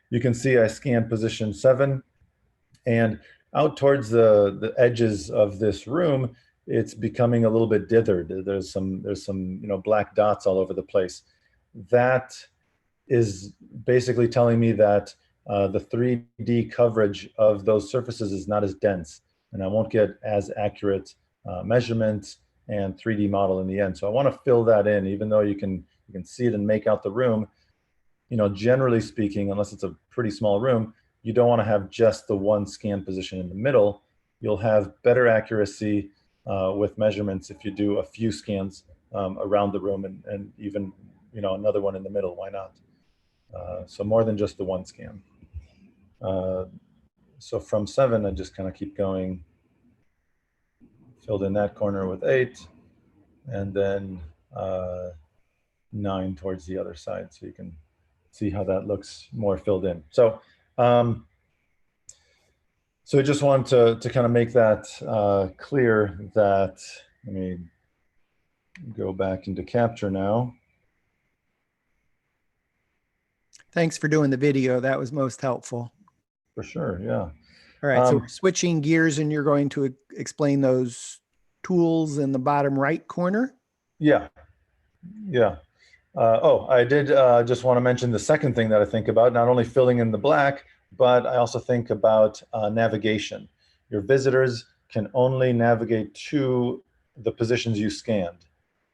You can see I scanned position 7, and out towards the edges of this room, it's becoming a little bit dithered. There's some black dots all over the place. That is basically telling me that the 3D coverage of those surfaces is not as dense, and I won't get as accurate measurements and 3D model in the end. So I want to fill that in, even though you can see it and make out the room. Generally speaking, unless it's a pretty small room, you don't want to have just the one scan position in the middle. You'll have better accuracy with measurements if you do a few scans around the room and even another one in the middle. Why not? So more than just the one scan. So from 7, I just kind of keep going. Filled in that corner with 8, and then 9 towards the other side, so you can see how that looks more filled in. So I just wanted to kind of make that clear. That, let me go back into Capture now. Thanks for doing the video. That was most helpful. For sure, yeah. All right, so we're switching gears, and you're going to explain those tools in the bottom right corner? Yeah. I did just want to mention the second thing that I think about, not only filling in the black, but I also think about navigation. Your visitors can only navigate to the positions you scanned.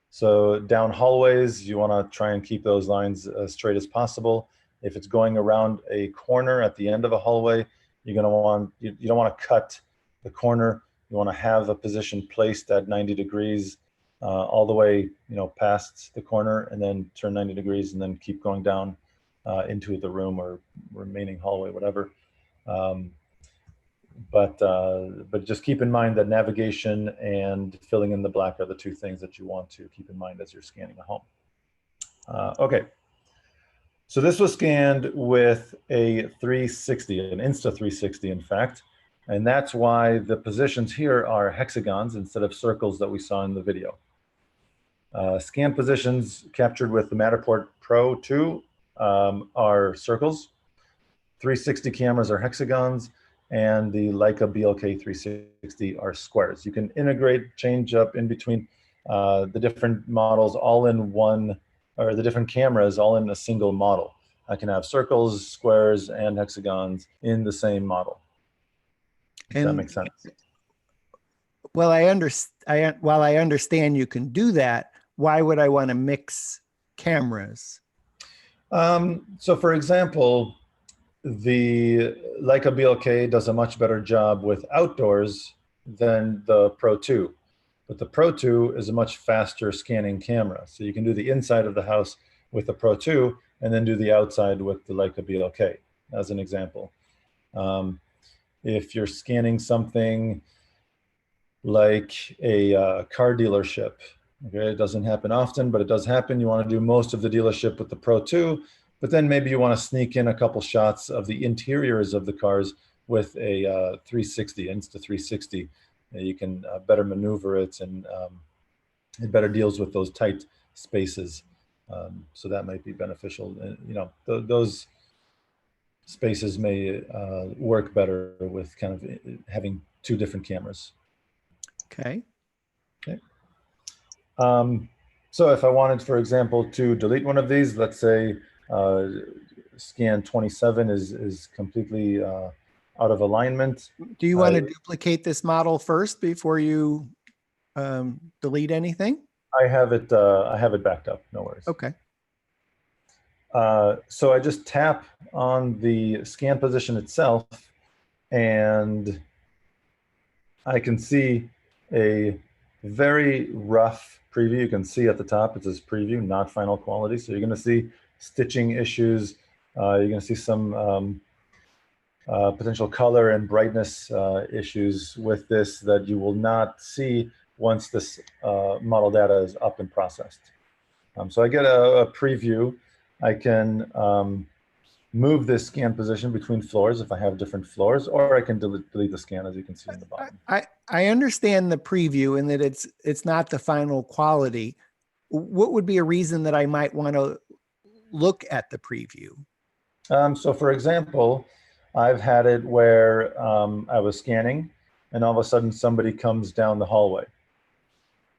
So down hallways, you want to try and keep those lines as straight as possible. If it's going around a corner at the end of a hallway, you don't want to cut the corner. You want to have a position placed at 90 degrees all the way past the corner, and then turn 90 degrees and then keep going down into the room or remaining hallway, whatever. But just keep in mind that navigation and filling in the black are the two things that you want to keep in mind as you're scanning a home. Okay, so this was scanned with a 360, an Insta360 in fact, and that's why the positions here are hexagons instead of circles that we saw in the video. Scan positions captured with the Matterport Pro 2 are circles, 360 cameras are hexagons, and the Leica BLK 360 are squares. You can integrate, change up in between the different models all in one, or the different cameras all in a single model. I can have circles, squares, and hexagons in the same model. If that makes sense. Well, while I understand you can do that, why would I want to mix cameras? So for example, the Leica BLK does a much better job with outdoors than the Pro 2. But the Pro 2 is a much faster scanning camera. So you can do the inside of the house with the Pro 2 and then do the outside with the Leica BLK, as an example. If you're scanning something like a car dealership, okay, it doesn't happen often, but it does happen. You want to do most of the dealership with the Pro 2, but then maybe you want to sneak in a couple shots of the interiors of the cars with a 360, Insta360. You can better maneuver it, and it better deals with those tight spaces. So that might be beneficial. You know, those spaces may work better with kind of having two different cameras. Okay. Okay. So if I wanted, for example, to delete one of these, let's say scan 27 is completely out of alignment. Do you want to duplicate this model first before you delete anything? I have it backed up, no worries. Okay. So I just tap on the scan position itself, and I can see a very rough preview. You can see at the top it says preview, not final quality. So you're going to see stitching issues. You're going to see some potential color and brightness issues with this that you will not see once this model data is up and processed. So I get a preview. I can move this scan position between floors if I have different floors, or I can delete the scan, as you can see in the bottom. I understand the preview and that it's not the final quality. What would be a reason that I might want to look at the preview? So for example, I've had it where I was scanning and all of a sudden somebody comes down the hallway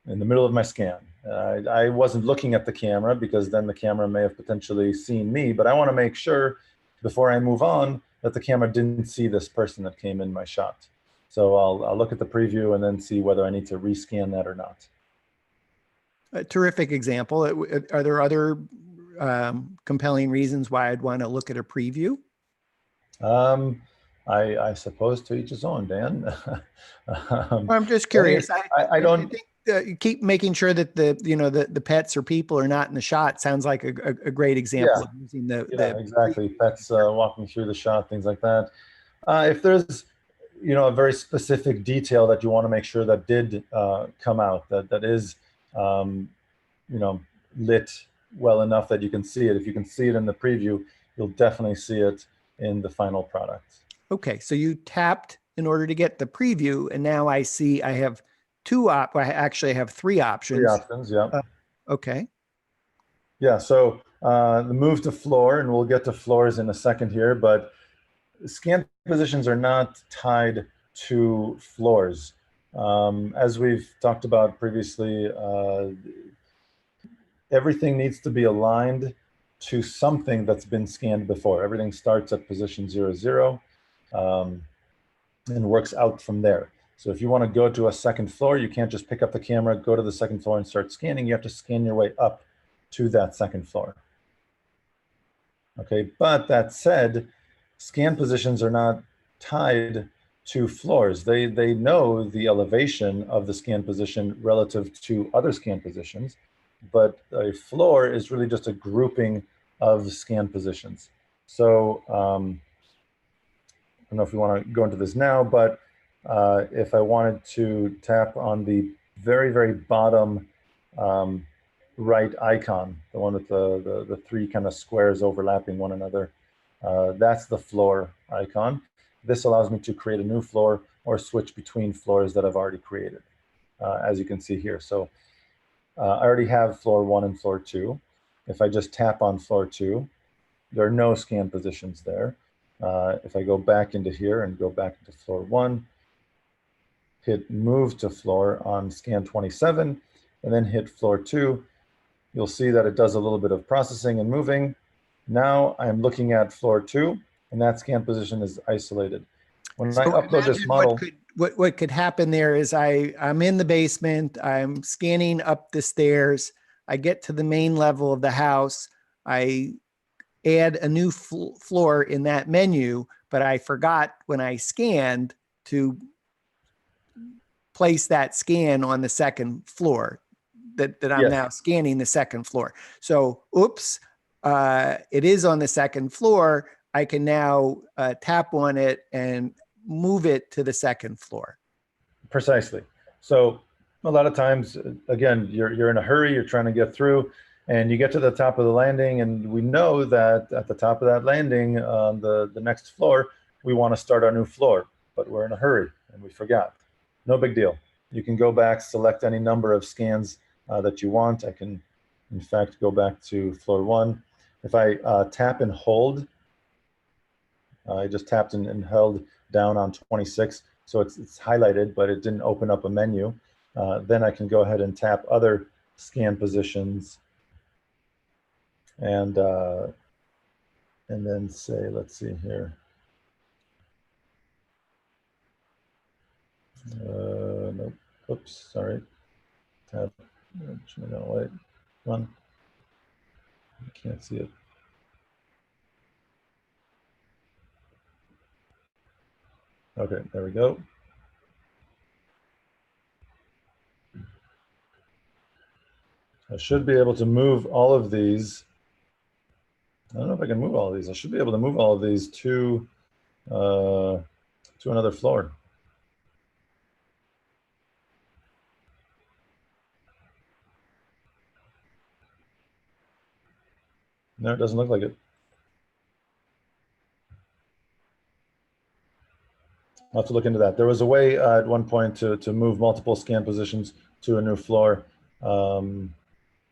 in the middle of my scan. I wasn't looking at the camera because then the camera may have potentially seen me, but I want to make sure before I move on that the camera didn't see this person that came in my shot. So I'll look at the preview and then see whether I need to rescan that or not. A terrific example. Are there other compelling reasons why I'd want to look at a preview? I suppose to each his own, Dan. I'm just curious. I don't think keep making sure that the pets or people are not in the shot sounds like a great example of using the exactly. Pets walking through the shot, things like that. If there's a very specific detail that you want to make sure that did come out, that is lit well enough that you can see it. If you can see it in the preview, you'll definitely see it in the final product. Okay, so you tapped in order to get the preview, and now I see I have I actually have three options. Three options, yeah. Okay. Yeah, so the move to floor, and we'll get to floors in a second here, but scan positions are not tied to floors. As we've talked about previously, everything needs to be aligned to something that's been scanned before. Everything starts at position 0, 0, and works out from there. So if you want to go to a second floor, you can't just pick up the camera, go to the second floor and start scanning. You have to scan your way up to that second floor. Okay, but that said, scan positions are not tied to floors. They know the elevation of the scan position relative to other scan positions, but a floor is really just a grouping of scan positions. So don't know if we want to go into this now, but if I wanted to tap on the very, very bottom right icon, the one with the three kind of squares overlapping one another, that's the floor icon. This allows me to create a new floor or switch between floors that I've already created, as you can see here. So I already have floor 1 and floor 2. If I just tap on floor 2, there are no scan positions there. If I go back into here and go back into floor 1, hit move to floor on scan 27, and then hit floor 2, you'll see that it does a little bit of processing and moving. Now I'm looking at floor 2, and that scan position is isolated. When I upload this model, what could happen there is I'm in the basement, I'm scanning up the stairs, I get to the main level of the house, I add a new floor in that menu, but I forgot when I scanned to place that scan on the second floor, that I'm yes. now scanning the second floor. So, oops, it is on the second floor. I can now tap on it and move it to the second floor. Precisely. So a lot of times, again, you're in a hurry, you're trying to get through, and you get to the top of the landing, and we know that at the top of that landing on the next floor, we want to start our new floor, but we're in a hurry and we forgot. No big deal. You can go back, select any number of scans that you want. I can, in fact, go back to floor 1. If I tap and hold, I just tapped and held down on 26, so it's highlighted, but it didn't open up a menu. Then I can go ahead and tap other scan positions, and then say, let's see here. Nope. Oops, sorry. Tab. Wait. Come on. I can't see it. Okay, there we go. I should be able to move all of these. I don't know if I can move all of these. I should be able to move all of these to another floor. No, it doesn't look like it. I'll have to look into that. There was a way at one point to move multiple scan positions to a new floor, and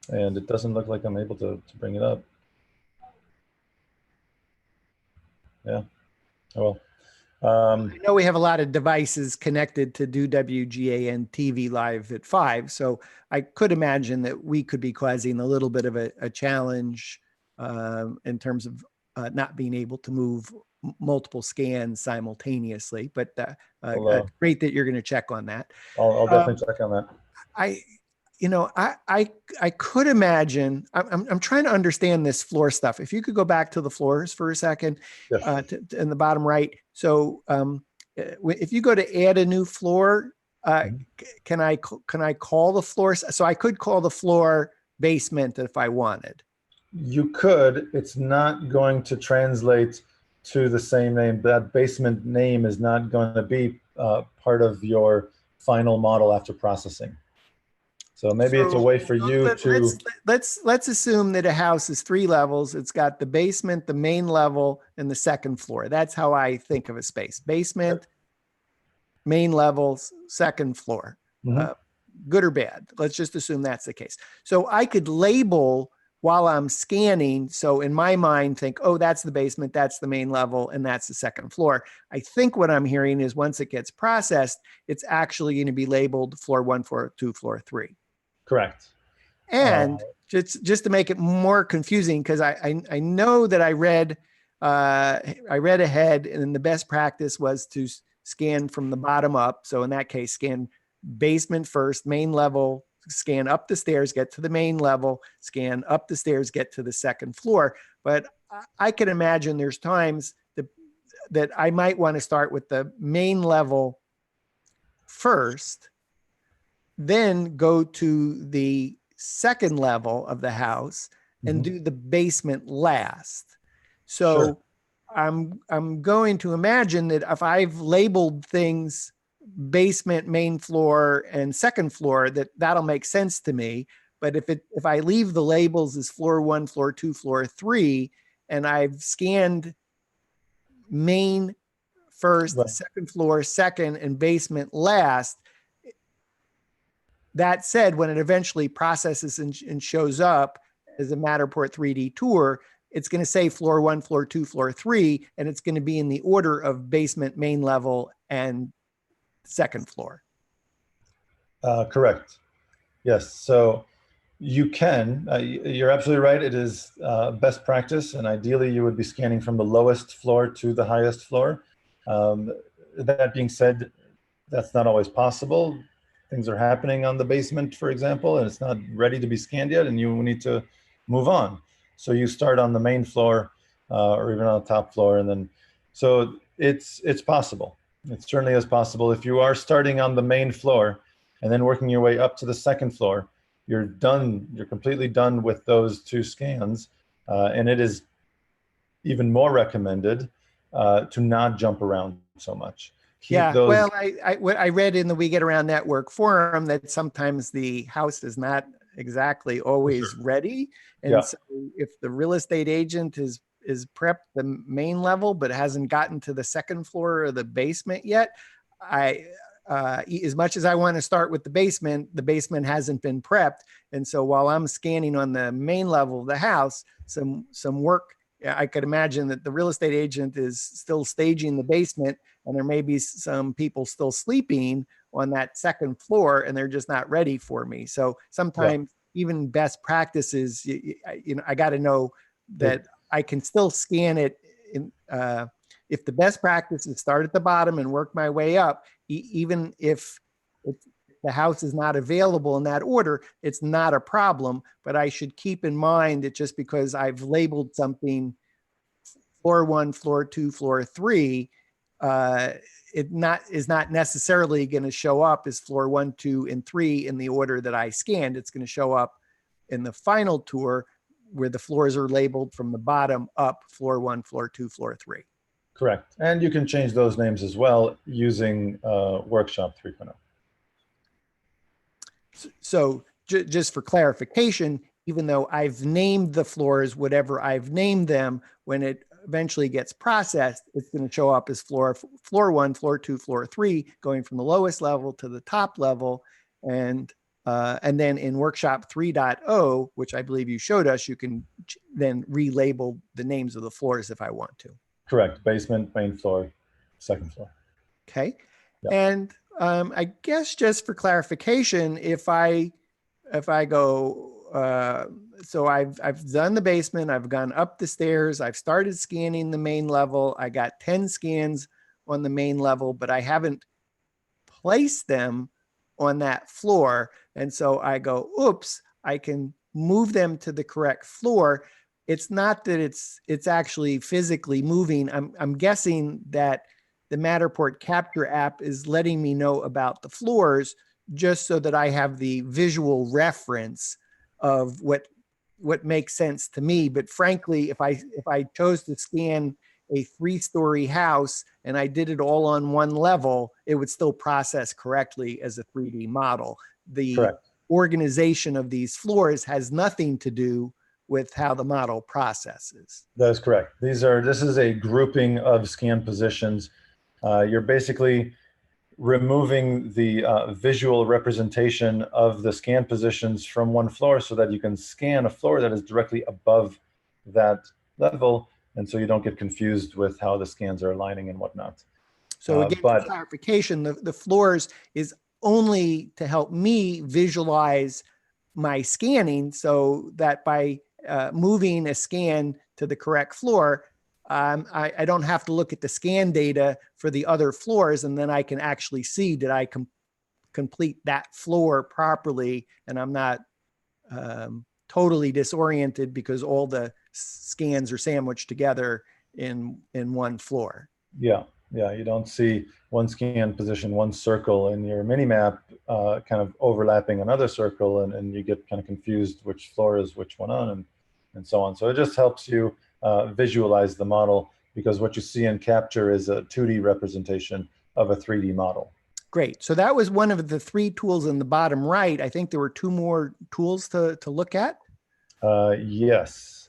it doesn't look like I'm able to bring it up. Yeah, oh well. I know we have a lot of devices connected to do WGAN-TV live at 5, so I could imagine that we could be causing a little bit of a challenge in terms of not being able to move multiple scans simultaneously, but great that you're going to check on that. I'll definitely check on that. I could imagine, I'm trying to understand this floor stuff. If you could go back to the floors for a second, yes. In the bottom right. So if you go to add a new floor, can I call the floor? So I could call the floor basement if I wanted. You could. It's not going to translate to the same name. That basement name is not going to be part of your final model after processing. So maybe it's a way for you to let's assume that a house is 3 levels. It's got the basement, the main level, and the second floor. That's how I think of a space: basement, main levels, second floor. Good or bad? Let's just assume that's the case. So I could label while I'm scanning. So in my mind, think, oh, that's the basement, that's the main level, and that's the second floor. I think what I'm hearing is once it gets processed, it's actually going to be labeled floor 1, floor 2, floor 3. Correct. And just to make it more confusing, because I know that I read ahead, and the best practice was to scan from the bottom up. So in that case, scan basement first, main level, scan up the stairs, get to the main level, scan up the stairs, get to the second floor. But I can imagine there's times that I might want to start with the main level first, then go to the second level of the house and do the basement last. So I'm going to imagine that if I've labeled things basement, main floor, and second floor, that'll make sense to me. But if I leave the labels as floor 1, floor 2, floor 3, and I've scanned main first, Right. second floor second, and basement last, that said, when it eventually processes and shows up as a Matterport 3D tour, it's going to say floor 1, floor 2, floor 3, and it's going to be in the order of basement, main level, and second floor. Correct. Yes. So you can, you're absolutely right. It is best practice. And ideally, you would be scanning from the lowest floor to the highest floor. That being said, that's not always possible. Things are happening on the basement, for example, and it's not ready to be scanned yet, and you need to move on. So you start on the main floor or even on the top floor, and then, so it's possible. It certainly is possible. If you are starting on the main floor and then working your way up to the second floor, you're done, you're completely done with those two scans. And it is even more recommended to not jump around so much. Keep those. Well, I read in the We Get Around Network forum that sometimes the house is not exactly always ready. And so if the real estate agent is prepped the main level, but hasn't gotten to the second floor or the basement yet, as much as I want to start with the basement hasn't been prepped. And so while I'm scanning on the main level of the house, some work, I could imagine that the real estate agent is still staging the basement, and there may be some people still sleeping on that second floor, and they're just not ready for me. So sometimes even best practices, I got to know that I can still scan it. If the best practice is start at the bottom and work my way up, even if the house is not available in that order, it's not a problem. But I should keep in mind that just because I've labeled something floor 1, floor 2, floor 3, is not necessarily going to show up as floor 1, 2, and 3 in the order that I scanned. It's going to show up in the final tour where the floors are labeled from the bottom up, floor 1, floor 2, floor 3. Correct. And you can change those names as well using Workshop 3.0. So just for clarification, even though I've named the floors, whatever I've named them, when it eventually gets processed, it's going to show up as floor 1, floor 2, floor 3, going from the lowest level to the top level. And then in Workshop 3.0, which I believe you showed us, you can then relabel the names of the floors if I want to. Correct. Basement, main floor, second floor. Okay. Yep. And I guess just for clarification, if I go, so I've done the basement, I've gone up the stairs, I've started scanning the main level. I got 10 scans on the main level, but I haven't placed them on that floor. And so I go, oops, I can move them to the correct floor. It's not that it's actually physically moving. I'm guessing that the Matterport Capture app is letting me know about the floors just so that I have the visual reference of what makes sense to me. But frankly, if I chose to scan a 3-story house and I did it all on one level, it would still process correctly as a 3D model. The organization of these floors has nothing to do with how the model processes. That is correct. This is a grouping of scan positions. You're basically removing the visual representation of the scan positions from one floor so that you can scan a floor that is directly above that level, and so you don't get confused with how the scans are aligning and whatnot. So again, for clarification, the floors is only to help me visualize my scanning so that by moving a scan to the correct floor, I don't have to look at the scan data for the other floors, and then I can actually see, did I complete that floor properly, and I'm not totally disoriented because all the scans are sandwiched together in one floor. Yeah, you don't see one scan position, one circle in your mini map kind of overlapping another circle, and you get kind of confused which floor is which one on, and so on. So it just helps you visualize the model because what you see in Capture is a 2D representation of a 3D model. Great. So that was one of the 3 tools in the bottom right. I think there were 2 more tools to look at. Yes.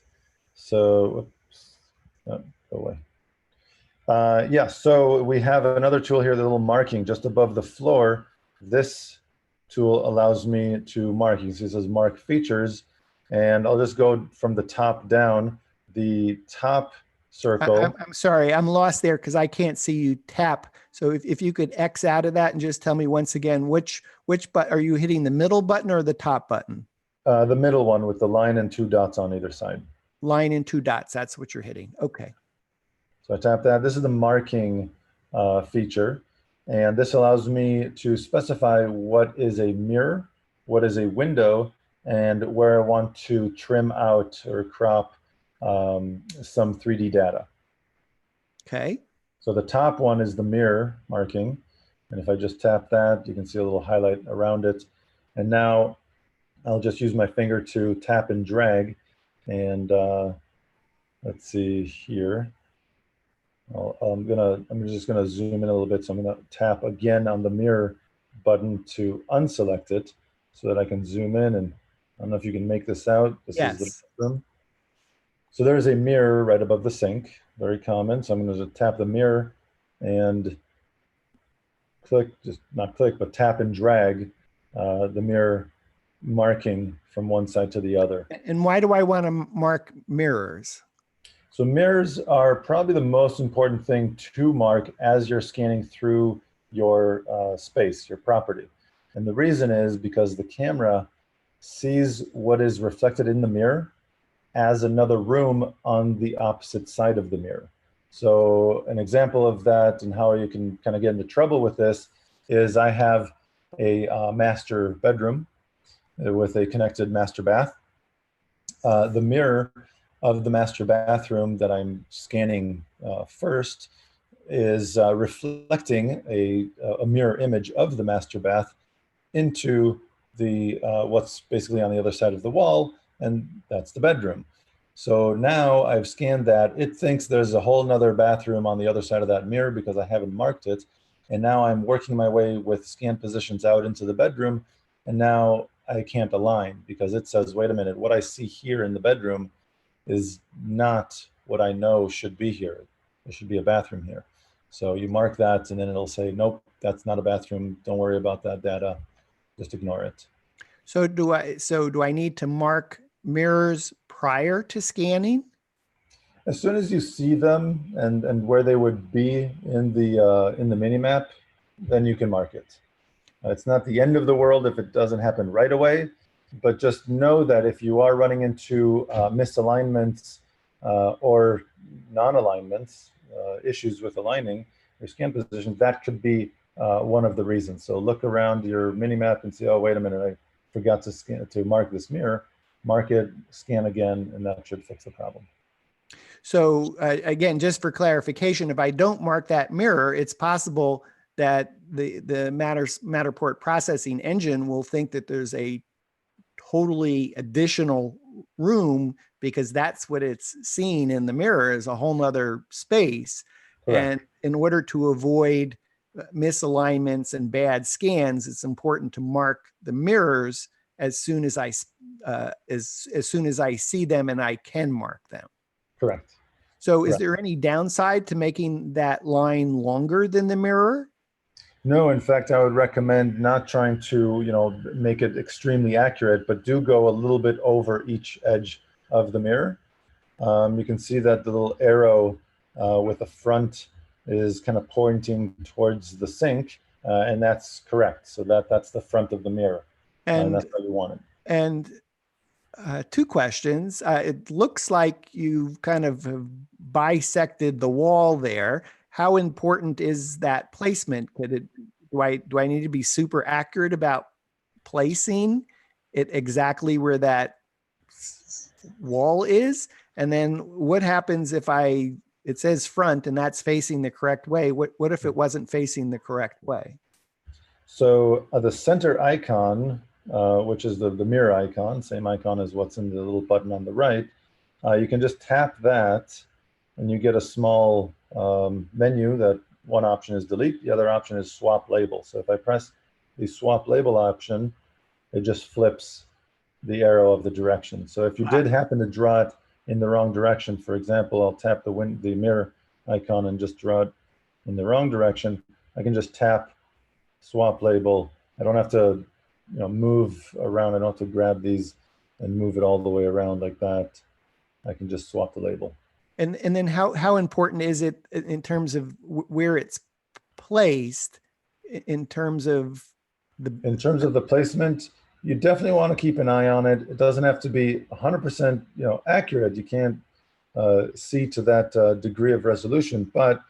So, oops, oh, go away. Yeah, so we have another tool here, the little marking just above the floor. This tool allows me to mark. You can see it says mark features, and I'll just go from the top down. The top circle. I'm sorry, I'm lost there because I can't see you tap. So if you could X out of that and just tell me once again, which button, are you hitting the middle button or the top button? The middle one with the line and 2 dots on either side. Line and 2 dots, that's what you're hitting. Okay. So I tap that. This is the marking feature. And this allows me to specify what is a mirror, what is a window, and where I want to trim out or crop some 3D data. Okay. So the top one is the mirror marking. And if I just tap that, you can see a little highlight around it. And now I'll just use my finger to tap and drag. And let's see here. I'm just gonna zoom in a little bit. So I'm gonna tap again on the mirror button to unselect it so that I can zoom in. And I don't know if you can make this out. This is the bathroom. So there's a mirror right above the sink, very common. So I'm gonna tap the mirror and click, just not click, but tap and drag the mirror marking from one side to the other. And why do I want to mark mirrors? So mirrors are probably the most important thing to mark as you're scanning through your space, your property. And the reason is because the camera sees what is reflected in the mirror as another room on the opposite side of the mirror. So an example of that and how you can kind of get into trouble with this is I have a master bedroom with a connected master bath. The mirror of the master bathroom that I'm scanning first is reflecting a mirror image of the master bath into the what's basically on the other side of the wall, and that's the bedroom. So now I've scanned that. It thinks there's a whole nother bathroom on the other side of that mirror because I haven't marked it. And now I'm working my way with scan positions out into the bedroom. And now I can't align because it says, wait a minute, what I see here in the bedroom is not what I know should be here. There should be a bathroom here. So you mark that and then it'll say, nope, that's not a bathroom. Don't worry about that data. Just ignore it. So do I need to mark mirrors prior to scanning? As soon as you see them and where they would be in the mini map, then you can mark it. It's not the end of the world if it doesn't happen right away, but just know that if you are running into misalignments or non-alignments, issues with aligning your scan position, that could be one of the reasons. So look around your mini map and see, oh, wait a minute, I forgot to mark this mirror. Mark it, scan again, and that should fix the problem. So again, just for clarification, if I don't mark that mirror, it's possible that the Matterport processing engine will think that there's a totally additional room because that's what it's seeing in the mirror is a whole nother space. Correct. And in order to avoid misalignments and bad scans, it's important to mark the mirrors as soon as I see them and I can mark them. Correct. So is there any downside to making that line longer than the mirror? No, in fact, I would recommend not trying to, make it extremely accurate, but do go a little bit over each edge of the mirror. You can see that the little arrow with the front is kind of pointing towards the sink, and that's correct. So that's the front of the mirror, and that's how you want it. And 2 questions. It looks like you've kind of bisected the wall there. How important is that placement? Do I need to be super accurate about placing it exactly where that wall is? And then what happens if it says front and that's facing the correct way? What if it wasn't facing the correct way? So the center icon, which is the mirror icon, same icon as what's in the little button on the right, you can just tap that and you get a small menu that one option is delete, the other option is swap label. So if I press the swap label option, it just flips the arrow of the direction. So if you did happen to draw it in the wrong direction, for example, I'll tap the mirror icon and just draw it in the wrong direction, I can just tap swap label. I don't have to move around. I don't have to grab these and move it all the way around like that. I can just swap the label. And then how important is it in terms of where it's placed, in terms of the placement? You definitely want to keep an eye on it. It doesn't have to be 100% accurate. You can't see to that degree of resolution, but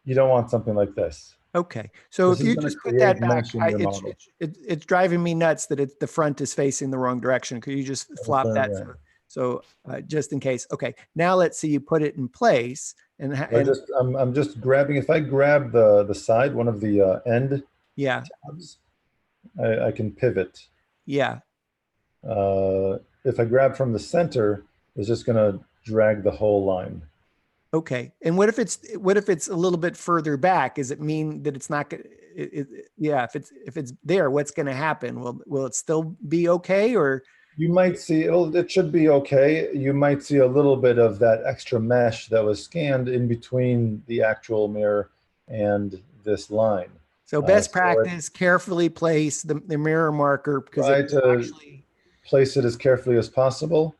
you don't want something like this. Okay, so if you just put that back, it's driving me nuts that the front is facing the wrong direction. Could you just flop that? Yeah. So just in case. Okay, now let's see you put it in place. And I'm just grabbing. If I grab the side, one of the end tabs, I can pivot. Yeah. If I grab from the center, it's just going to drag the whole line. Okay. And what if it's a little bit further back? Does it mean that it's not going yeah, if it's there, what's going to happen? Will it still be okay? Or you might see it should be okay. You might see a little bit of that extra mesh that was scanned in between the actual mirror and this line. So best practice, carefully place the mirror marker, because try to place it as carefully as possible.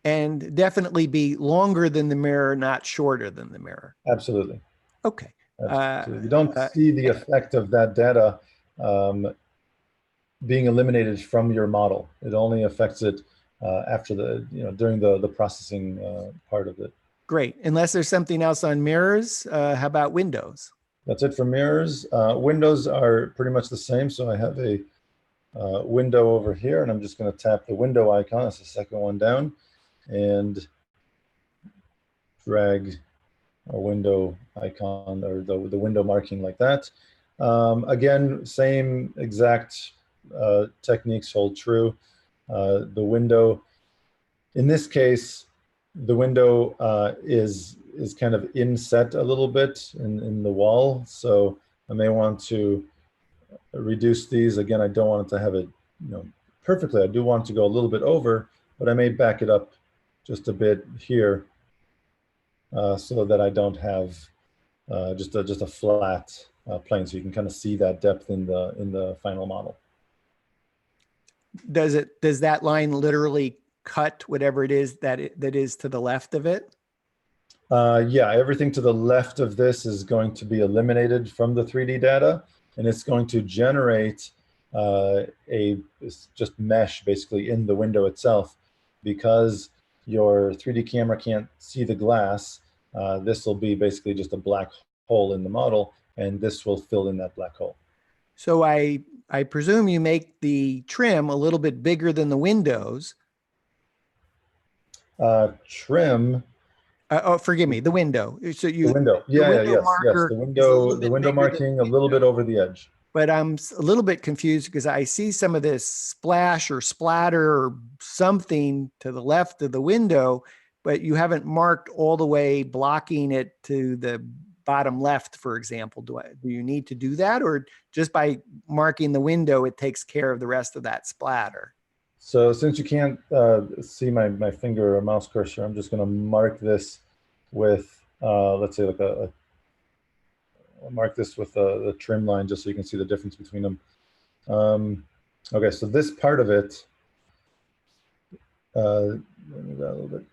And definitely be longer than the mirror, not shorter than the mirror. Absolutely. Okay. You don't see the effect of that data being eliminated from your model. It only affects it after during the processing part of it. Great. Unless there's something else on mirrors, how about windows? That's it for mirrors. Windows are pretty much the same. So I have a window over here, and I'm just going to tap the window icon. That's the second one down, and drag a window icon or the window marking like that. Again, same exact techniques hold true. The window, in this case, the window is kind of inset a little bit in the wall. So I may want to reduce these. Again, I don't want it to have it perfectly. I do want it to go a little bit over, but I may back it up just a bit here so that I don't have just a flat plane. So you can kind of see that depth in the final model. Does that line literally cut whatever it is that is to the left of it? Yeah, everything to the left of this is going to be eliminated from the 3D data, and it's going to generate just mesh basically in the window itself. Because your 3D camera can't see the glass, this will be basically just a black hole in the model, and this will fill in that black hole. So I presume you make the trim a little bit bigger than the windows. Trim. Oh, forgive me, the window. So the window. Yes. The window marking a little bit over the edge. But I'm a little bit confused because I see some of this splash or splatter or something to the left of the window, but you haven't marked all the way blocking it to the bottom left, for example. Do you need to do that, or just by marking the window, it takes care of the rest of that splatter? So since you can't see my finger or mouse cursor, I'm just going to mark this with, let's say, like I'll mark this with the trim line just so you can see the difference between them. Okay, so this part of it,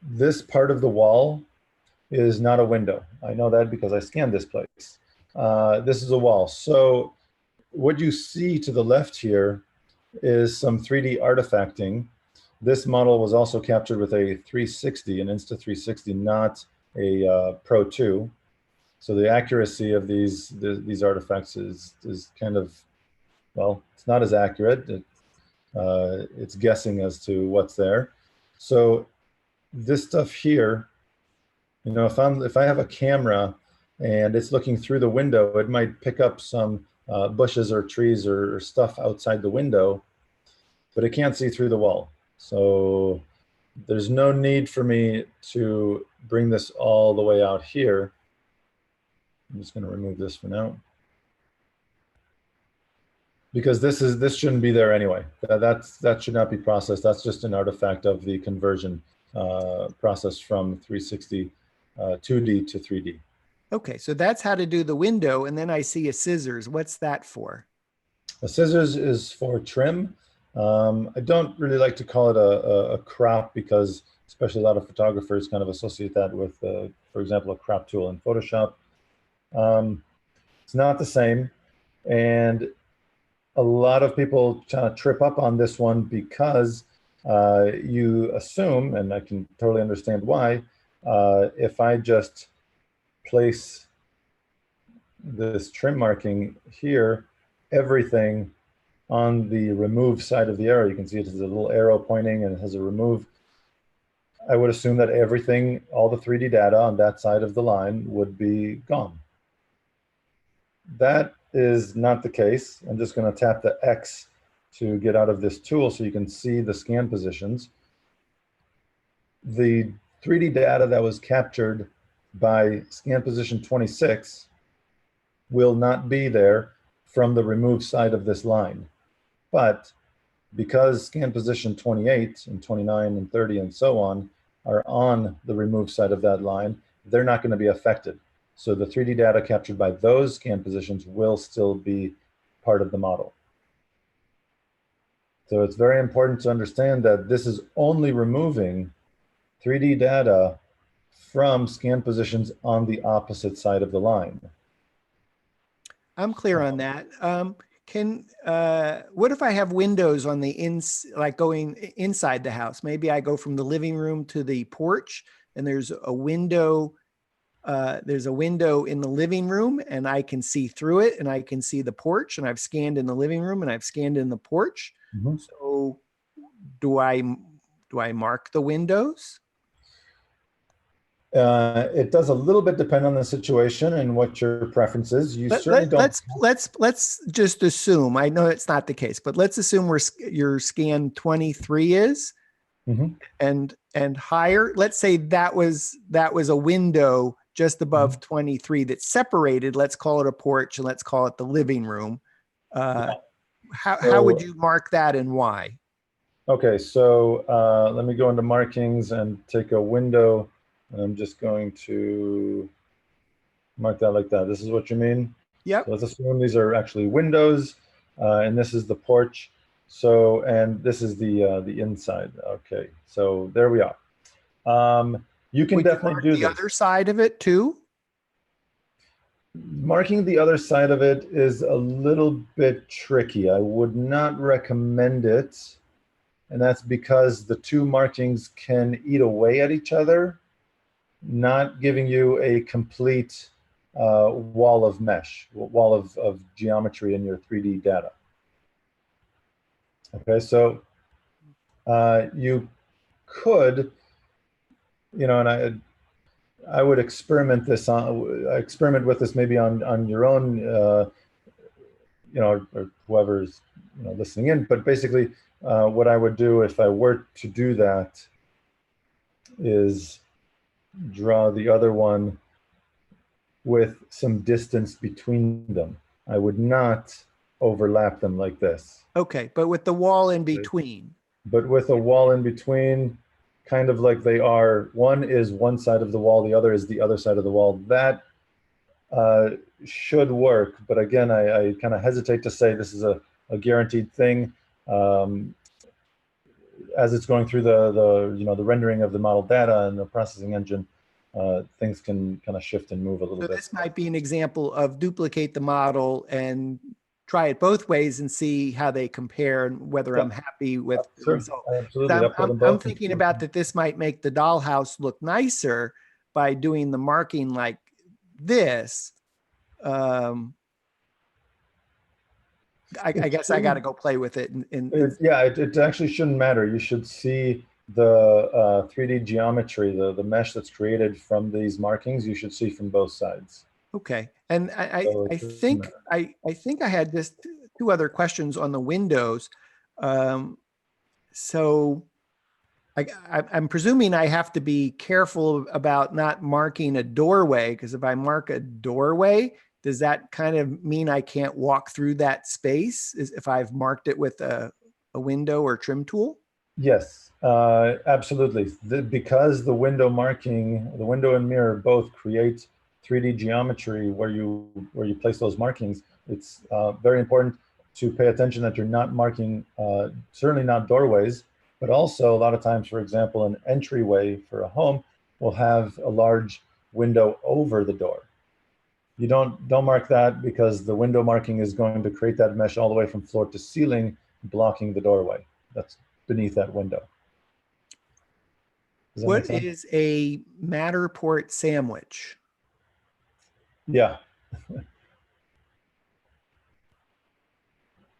this part of the wall is not a window. I know that because I scanned this place. This is a wall. So what you see to the left here is some 3D artifacting. This model was also captured with a 360, an Insta360, not a Pro 2. So the accuracy of these artifacts is kind of, well, it's not as accurate. It's guessing as to what's there. So this stuff here, if I have a camera and it's looking through the window, it might pick up some bushes or trees or stuff outside the window, but it can't see through the wall. So there's no need for me to bring this all the way out here. I'm just going to remove this for now, because this shouldn't be there anyway. That should not be processed. That's just an artifact of the conversion process from 360 2D to 3D. Okay, so that's how to do the window. And then I see a scissors. What's that for? A scissors is for trim. I don't really like to call it a crop, because especially a lot of photographers kind of associate that with, for example, a crop tool in Photoshop. It's not the same. And a lot of people kind of trip up on this one because you assume, and I can totally understand why, if I just place this trim marking here, everything on the remove side of the arrow, you can see it has a little arrow pointing and it has a remove. I would assume that everything, all the 3D data on that side of the line would be gone. That is not the case. I'm just going to tap the X to get out of this tool so you can see the scan positions. The 3D data that was captured by scan position 26 will not be there from the remove side of this line. But because scan position 28 and 29 and 30 and so on are on the remove side of that line, they're not going to be affected. So the 3D data captured by those scan positions will still be part of the model. So it's very important to understand that this is only removing 3D data from scan positions on the opposite side of the line. I'm clear on that. What if I have windows on the like going inside the house? Maybe I go from the living room to the porch, and there's a window. There's a window in the living room, and I can see through it, and I can see the porch, and I've scanned in the living room, and I've scanned in the porch. Mm-hmm. So do I mark the windows? It does a little bit depend on the situation and what your preference is. You certainly don't. Let's just assume. I know it's not the case, but let's assume your scan 23 is, mm-hmm. and higher. Let's say that was a window just above mm-hmm. 23 that separated. Let's call it a porch, and let's call it the living room. How would you mark that, and why? Okay, so let me go into markings and take a window. And I'm just going to mark that like that. This is what you mean? Yep. So let's assume these are actually windows, and this is the porch. So, and this is the inside. Okay, so there we are. You can definitely do the other side of it too? Marking the other side of it is a little bit tricky. I would not recommend it. And that's because the two markings can eat away at each other, not giving you a complete wall of mesh, wall of geometry in your 3D data. Okay, so you could, and I would experiment with this maybe on your own, or whoever's listening in. But basically, what I would do if I were to do that is draw the other one with some distance between them. I would not overlap them like this. Okay, but with the wall in between. But with a wall in between, kind of like they are, one is one side of the wall, the other is the other side of the wall. That should work, but again, I kind of hesitate to say this is a guaranteed thing. As it's going through the rendering of the model data and the processing engine, things can kind of shift and move a little bit. This might be an example of duplicate the model and try it both ways and see how they compare and whether I'm happy with the result. Absolutely. I'm thinking about that this might make the dollhouse look nicer by doing the marking like this. I guess I got to go play with it. It actually shouldn't matter. You should see the 3D geometry, the mesh that's created from these markings. You should see from both sides. Okay, and I think I had just two other questions on the windows. So I'm presuming I have to be careful about not marking a doorway, because if I mark a doorway, does that kind of mean I can't walk through that space if I've marked it with a window or trim tool? Yes, absolutely. Because the window marking, the window and mirror both create 3D geometry where you place those markings, it's very important to pay attention that you're not marking, certainly not doorways, but also a lot of times, for example, an entryway for a home will have a large window over the door. You don't mark that, because the window marking is going to create that mesh all the way from floor to ceiling, blocking the doorway that's beneath that window. Does that make What sense? is a Matterport sandwich? Yeah.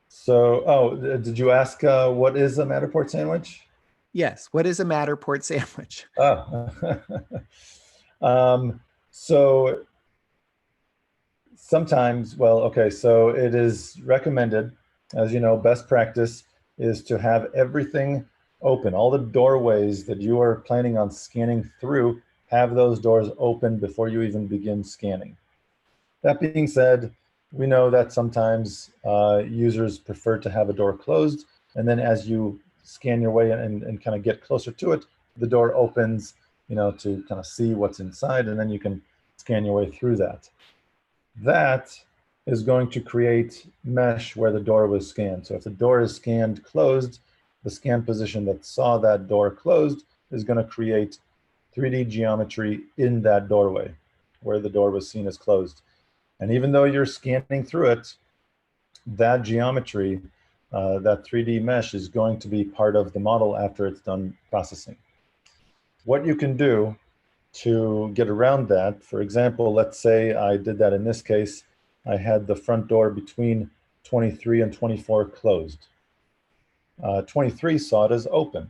So, oh, did you ask what is a Matterport sandwich? Yes. What is a Matterport sandwich? Oh. So sometimes, well, okay, so it is recommended, as you know, best practice is to have everything open. All the doorways that you are planning on scanning through, have those doors open before you even begin scanning. That being said, we know that sometimes users prefer to have a door closed, and then as you scan your way and kind of get closer to it, the door opens, you know, to kind of see what's inside, and then you can scan your way through that. That is going to create mesh where the door was scanned. So if the door is scanned closed, the scan position that saw that door closed is going to create 3D geometry in that doorway where the door was seen as closed. And even though you're scanning through it, that geometry, that 3D mesh is going to be part of the model after it's done processing. What you can do to get around that, for example, let's say I did that in this case, I had the front door between 23 and 24 closed. 23 saw it as open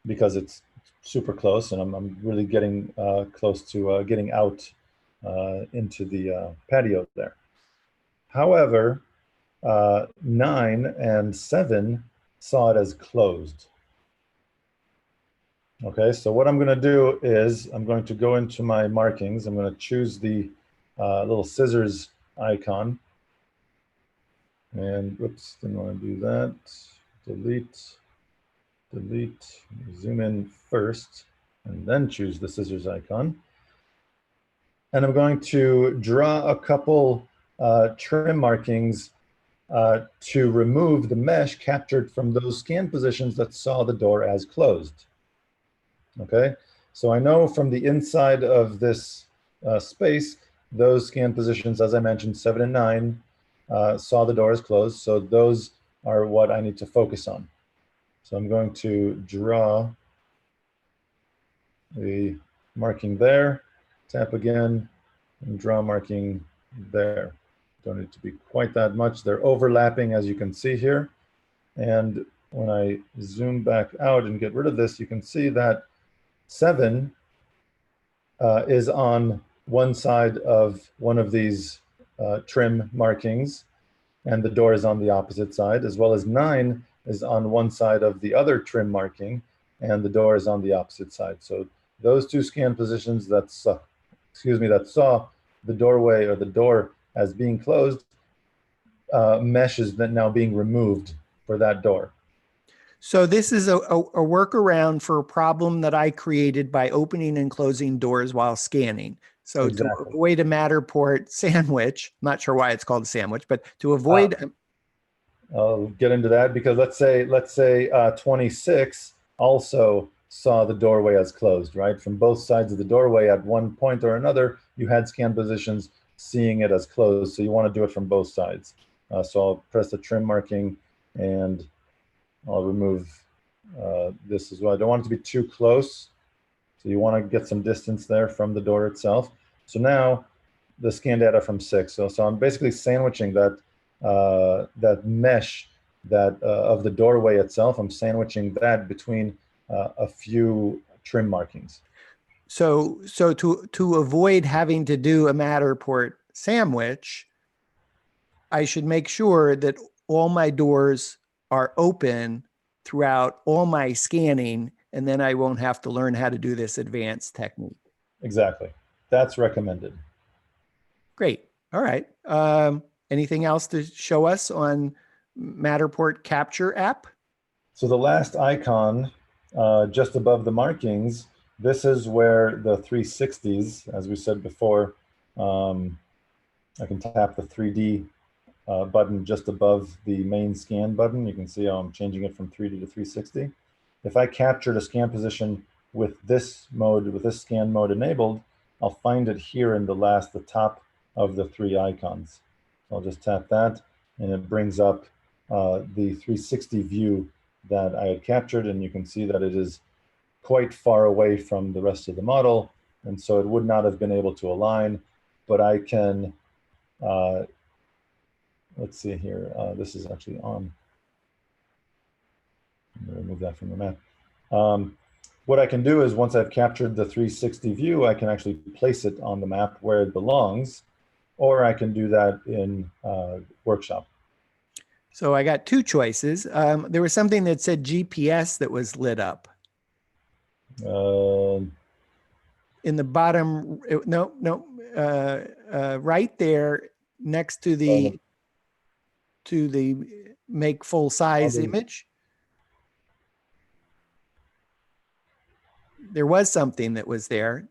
because it's super close, and I'm really getting close to getting out into the patio there. However, 9 and 7 saw it as closed. Okay, so what I'm going to do is I'm going to go into my markings. I'm going to choose the little scissors icon. And whoops, didn't want to do that. Delete, delete, zoom in first, and then choose the scissors icon. And I'm going to draw a couple trim markings to remove the mesh captured from those scan positions that saw the door as closed. Okay, so I know from the inside of this space, those scan positions, as I mentioned, 7 and 9, saw the door as closed. So those are what I need to focus on. So I'm going to draw a marking there, tap again, and draw marking there. Don't need to be quite that much. They're overlapping, as you can see here. And when I zoom back out and get rid of this, you can see that 7 is on one side of one of these trim markings, and the door is on the opposite side, as well as 9 is on one side of the other trim marking, and the door is on the opposite side. So those two scan positions that saw the doorway or the door as being closed, mesh is now being removed for that door. So this is a workaround for a problem that I created by opening and closing doors while scanning. So Exactly. to avoid a Matterport sandwich, I'm not sure why it's called a sandwich, but to avoid. I'll get into that, because let's say 26 also saw the doorway as closed, right? From both sides of the doorway at one point or another, you had scan positions seeing it as closed. So you want to do it from both sides. So I'll press the trim marking and I'll remove this as well. I don't want it to be too close. So you want to get some distance there from the door itself. So now the scan data from 6. So I'm basically sandwiching that that mesh that of the doorway itself. I'm sandwiching that between a few trim markings. So to avoid having to do a Matterport sandwich, I should make sure that all my doors are open throughout all my scanning, and then I won't have to learn how to do this advanced technique. Exactly. That's recommended. Great. All right. Anything else to show us on Matterport Capture app? So the last icon, just above the markings, this is where the 360s, as we said before, I can tap the 3D button just above the main scan button. You can see how I'm changing it from 3D to 360. If I captured a scan position with this mode, with this scan mode enabled, I'll find it here in the top of the 3 icons. I'll just tap that, and it brings up the 360 view that I had captured, and you can see that it is quite far away from the rest of the model, and so it would not have been able to align, but I can, let's see here, this is actually on. I'm going to remove that from the map. What I can do is once I've captured the 360 view, I can actually place it on the map where it belongs, or I can do that in Workshop. So I got 2 choices. There was something that said GPS that was lit up. In the bottom, right there next to the make full size image. There was something that was there.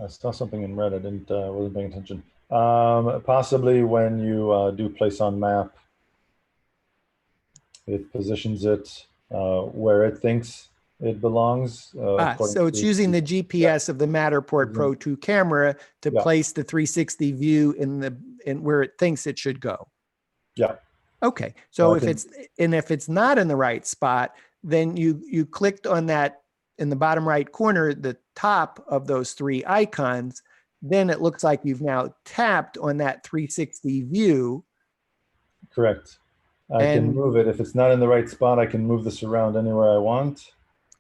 I saw something in red. I wasn't paying attention. Possibly when you do place on map, it positions it where it thinks it belongs. So it's using the GPS of the Matterport Pro 2 camera to place the 360 view in where it thinks it should go. Yeah. Okay. So if it's not in the right spot, then you clicked on that in the bottom right corner, the top of those 3 icons. Then it looks like you've now tapped on that 360 view. Correct. I can move it. If it's not in the right spot, I can move this around anywhere I want.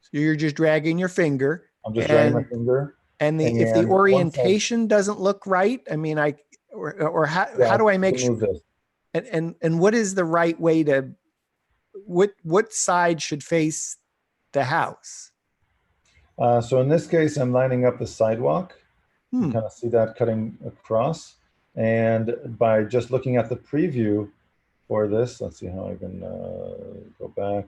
So you're just dragging your finger. I'm just dragging my finger. And if the orientation doesn't look right, I mean, how do I make sure? And what is the right way to, what side should face the house? So in this case, I'm lining up the sidewalk. You can kind of see that cutting across. And by just looking at the preview for this, let's see how I can go back.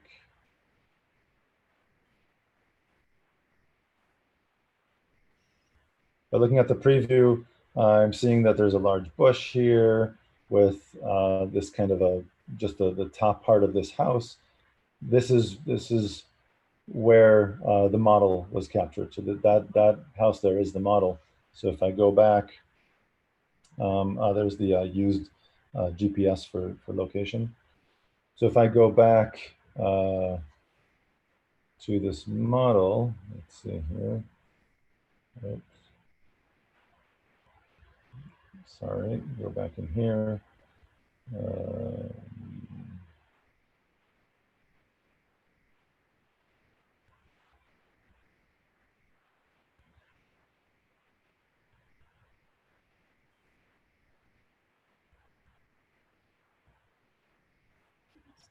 By looking at the preview, I'm seeing that there's a large bush here with this kind of just the top part of this house. This is where the model was captured. So that house there is the model. So if I go back, there's the used GPS for location. So if I go back to this model, let's see here. Oops. Sorry, go back in here.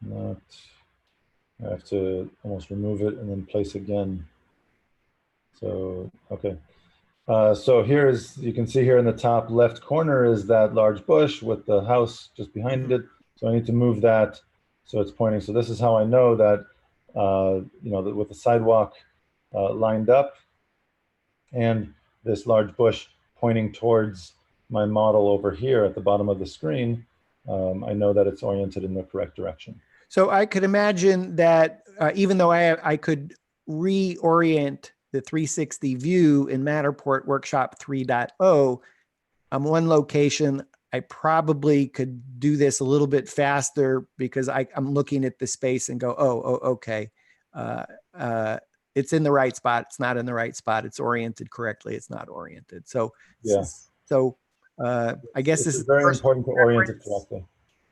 Not, I have to almost remove it and then place again. So, okay. So here's, you can see here in the top left corner is that large bush with the house just behind it. So I need to move that so it's pointing. So this is how I know that, with the sidewalk lined up and this large bush pointing towards my model over here at the bottom of the screen, I know that it's oriented in the correct direction. So I could imagine that even though I could reorient the 360 view in Matterport Workshop 3.0, I'm one location, I probably could do this a little bit faster because I'm looking at the space and go, okay. It's in the right spot. It's not in the right spot. It's oriented correctly. It's not oriented. So, yeah. I guess this is very important to orient it correctly.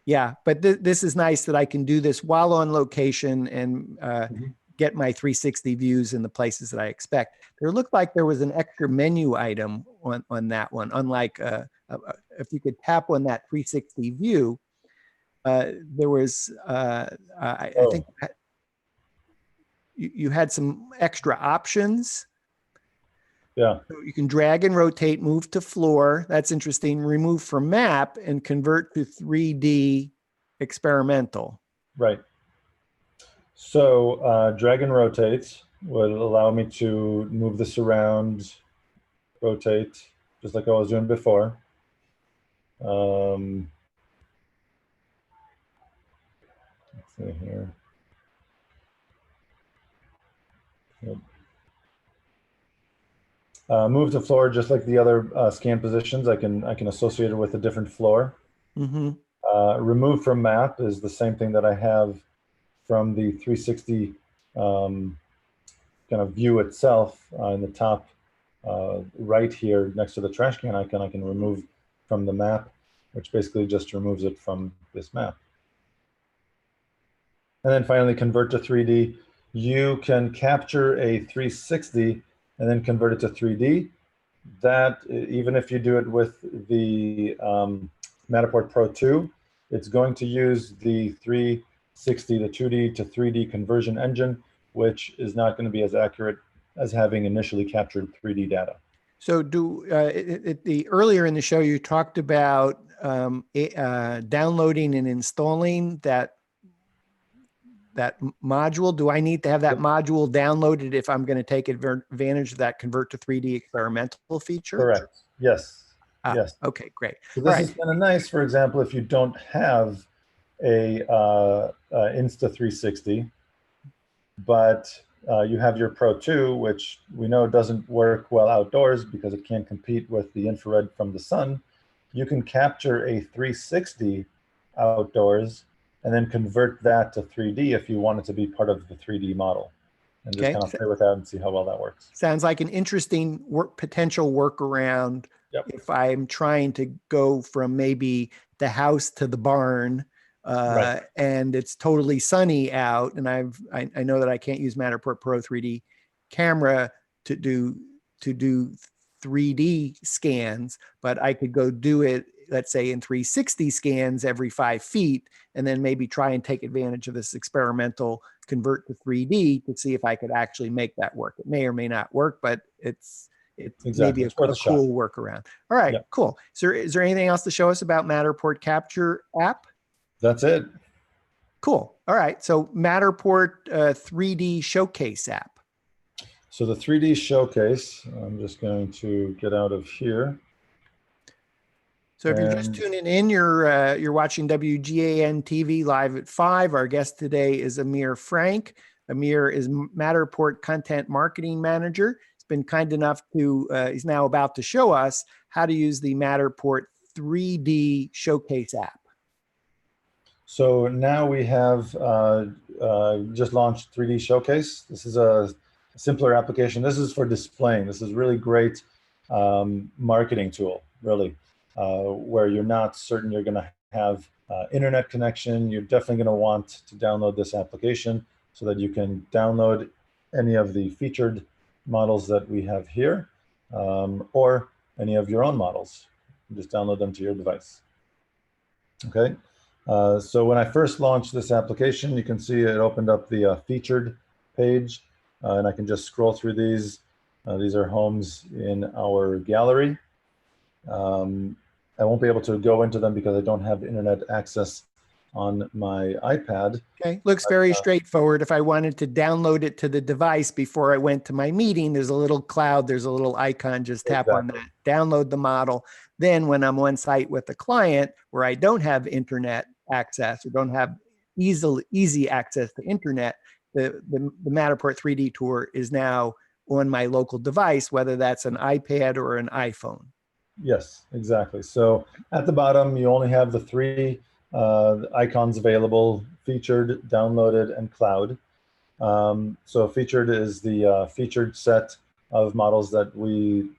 Yeah, but this is nice that I can do this while on location and get my 360 views in the places that I expect. There looked like there was an extra menu item on that one. Unlike if you could tap on that 360 view, there was I think. you had some extra options. Yeah. So you can drag and rotate, move to floor. That's interesting. Remove from map and convert to 3D experimental. Right. So drag and rotate would allow me to move this around, rotate, just like I was doing before. Let's see here. Yep. Move to floor, just like the other scan positions. I can associate it with a different floor. Mm-hmm. Remove from map is the same thing that I have from the 360 kind of view itself in the top right here next to the trash can icon. I can remove from the map, which basically just removes it from this map. And then finally, convert to 3D. You can capture a 360 and then convert it to 3D. That, even if you do it with the Matterport Pro 2, it's going to use the 360, the 2D to 3D conversion engine, which is not going to be as accurate as having initially captured 3D data. So earlier in the show, you talked about downloading and installing that module. Do I need to have that module downloaded if I'm going to take advantage of that convert to 3D experimental feature? Correct. Yes. Yes. Okay, great. So this is kind of nice, for example, if you don't have a Insta360, but you have your Pro 2, which we know doesn't work well outdoors because it can't compete with the infrared from the sun. You can capture a 360 outdoors and then convert that to 3D if you want it to be part of the 3D model, and just kind of play with that and see how well that works. Sounds like an interesting potential workaround. Yep. If I'm trying to go from maybe the house to the barn, right, and it's totally sunny out, and I know that I can't use Matterport Pro 3D camera to do 3D scans, but I could go do it, let's say, in 360 scans every 5 feet, and then maybe try and take advantage of this experimental convert to 3D to see if I could actually make that work. It may or may not work, but it's exactly. maybe a cool workaround. All right, yep. Cool. So is there anything else to show us about Matterport Capture app? That's it. Cool. All right. So Matterport 3D Showcase app. So the 3D Showcase, I'm just going to get out of here. So if you're just tuning in, you're watching WGAN-TV live at 5. Our guest today is Amir Frank. Amir is Matterport Content Marketing Manager. He's been kind enough to, he's now about to show us how to use the Matterport 3D Showcase app. So now we have just launched 3D Showcase. This is a simpler application. This is for displaying. This is really great marketing tool, really, where you're not certain you're going to have internet connection. You're definitely going to want to download this application so that you can download any of the featured models that we have here, or any of your own models. You just download them to your device. Okay. So when I first launched this application, you can see it opened up the featured page, and I can just scroll through these. These are homes in our gallery. I won't be able to go into them because I don't have internet access on my iPad. Okay, looks very straightforward. If I wanted to download it to the device before I went to my meeting, there's a little cloud, there's a little icon, just tap on that, download the model. Then when I'm on site with a client where I don't have internet access or don't have easy access to internet, the Matterport 3D tour is now on my local device, whether that's an iPad or an iPhone. Yes, exactly. So at the bottom, you only have the 3 icons available: featured, downloaded, and cloud. So featured is the featured set of models that we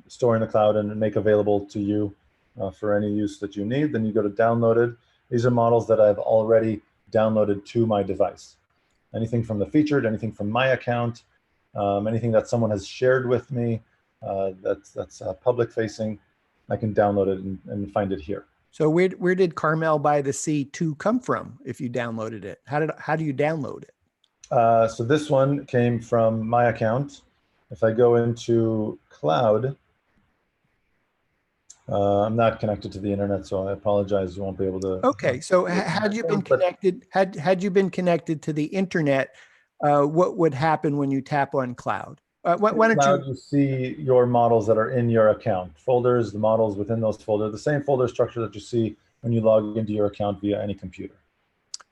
store in the cloud and make available to you for any use that you need. Then you go to downloaded. These are models that I've already downloaded to my device. Anything from the featured, anything from my account, anything that someone has shared with me, that's public facing, I can download it and find it here. So where did Carmel by the Sea 2 come from if you downloaded it? How do you download it? So this one came from my account. If I go into cloud, I'm not connected to the internet, so I apologize. You won't be able to. Okay, so had you been connected, had you been connected to the internet, what would happen when you tap on cloud? Why don't Cloud, you? you see your models that are in your account, folders, the models within those folders, the same folder structure that you see when you log into your account via any computer.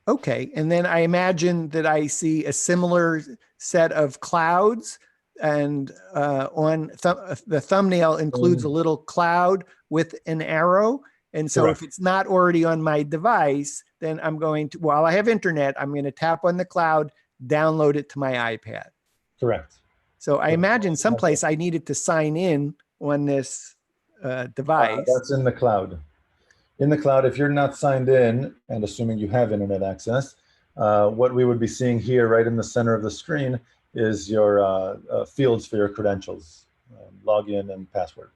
Okay, and then I imagine that I see a similar set of clouds, and the thumbnail includes a little cloud with an arrow. And so Correct. if it's not already on my device, then I'm going to, while I have internet, I'm going to tap on the cloud, download it to my iPad. Correct. So I imagine someplace I needed to sign in on this device. That's in the cloud. In the cloud, if you're not signed in, and assuming you have internet access, what we would be seeing here right in the center of the screen is your fields for your credentials, login and password.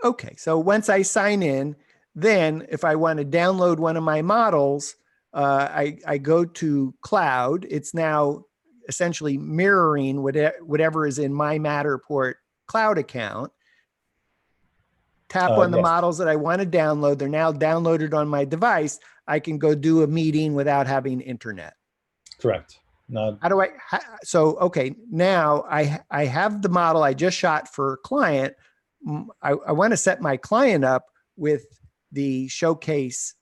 Okay. So once I sign in, then if I want to download one of my models, I go to cloud. It's now essentially mirroring whatever is in my Matterport cloud account. Tap on the models that I want to download. They're now downloaded on my device. I can go do a meeting without having internet. Correct. How do I? So okay, now I have the model I just shot for a client. I want to set my client up with the showcase,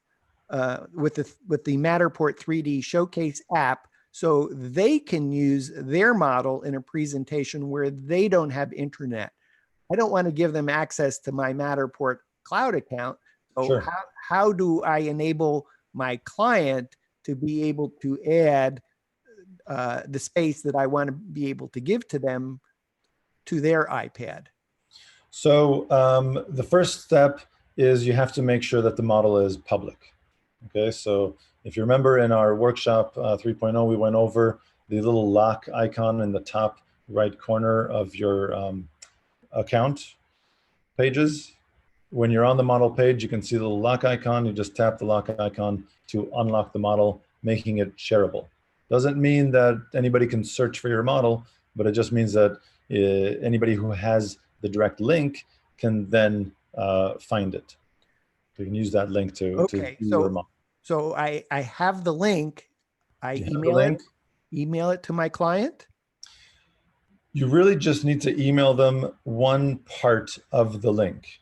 with the Matterport 3D showcase app, so they can use their model in a presentation where they don't have internet. I don't want to give them access to my Matterport cloud account. So Sure. how do I enable my client to be able to add the space that I want to be able to give to them to their iPad? So the first step is you have to make sure that the model is public. Okay, so if you remember in our workshop 3.0, we went over the little lock icon in the top right corner of your account pages. When you're on the model page, you can see the little lock icon. You just tap the lock icon to unlock the model, making it shareable. Doesn't mean that anybody can search for your model, but it just means that anybody who has the direct link can then find it. So you can use that link to view your model. So I have the link. I email it to my client. You really just need to email them one part of the link.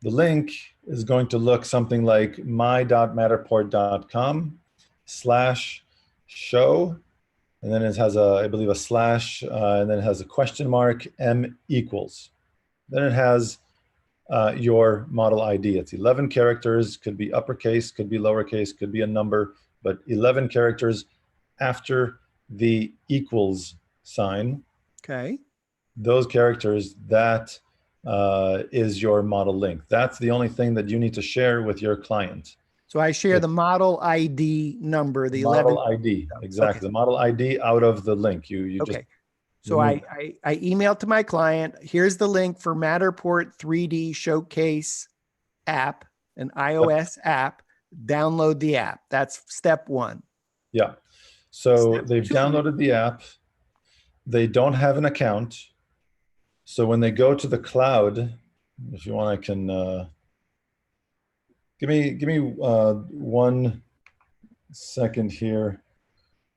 The link is going to look something like my.matterport.com/show, and then it has I believe a slash, and then it has a question mark, M equals. Then it has your model ID. It's 11 characters, could be uppercase, could be lowercase, could be a number, but 11 characters after the equals sign. Okay. Those characters, that is your model link. That's the only thing that you need to share with your client. So I share the model ID number, the model 11. ID, exactly. Okay. The model ID out of the link. You okay. So I email to my client, here's the link for Matterport 3D Showcase app, an iOS app, download the app. That's step one. Yeah. So they've downloaded the app. They don't have an account. So when they go to the cloud, if you want, I can, give me 1 second here.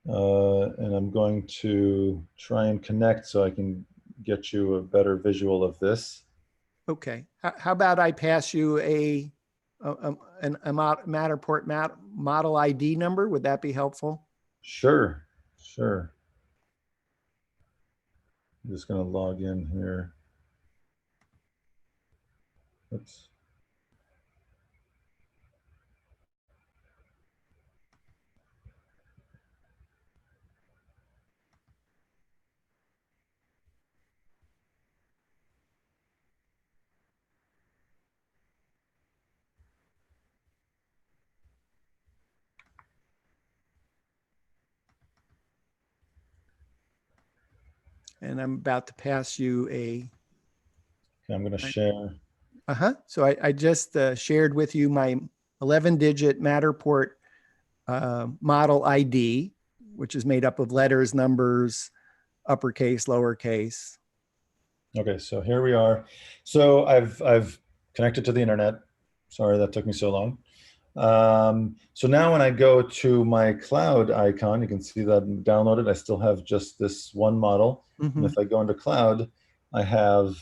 And I'm going to try and connect so I can get you a better visual of this. Okay. How about I pass you a Matterport model ID number? Would that be helpful? Sure. I'm just going to log in here. Oops. And I'm about to pass you a. Okay, I'm going to share. So I just shared with you my 11-digit Matterport model ID. which is made up of letters, numbers, uppercase, lowercase. Okay, so here we are. So I've connected to the internet. Sorry that took me so long. So now when I go to my cloud icon, you can see that I'm downloaded. I still have just this one model. And if I go into cloud, I have,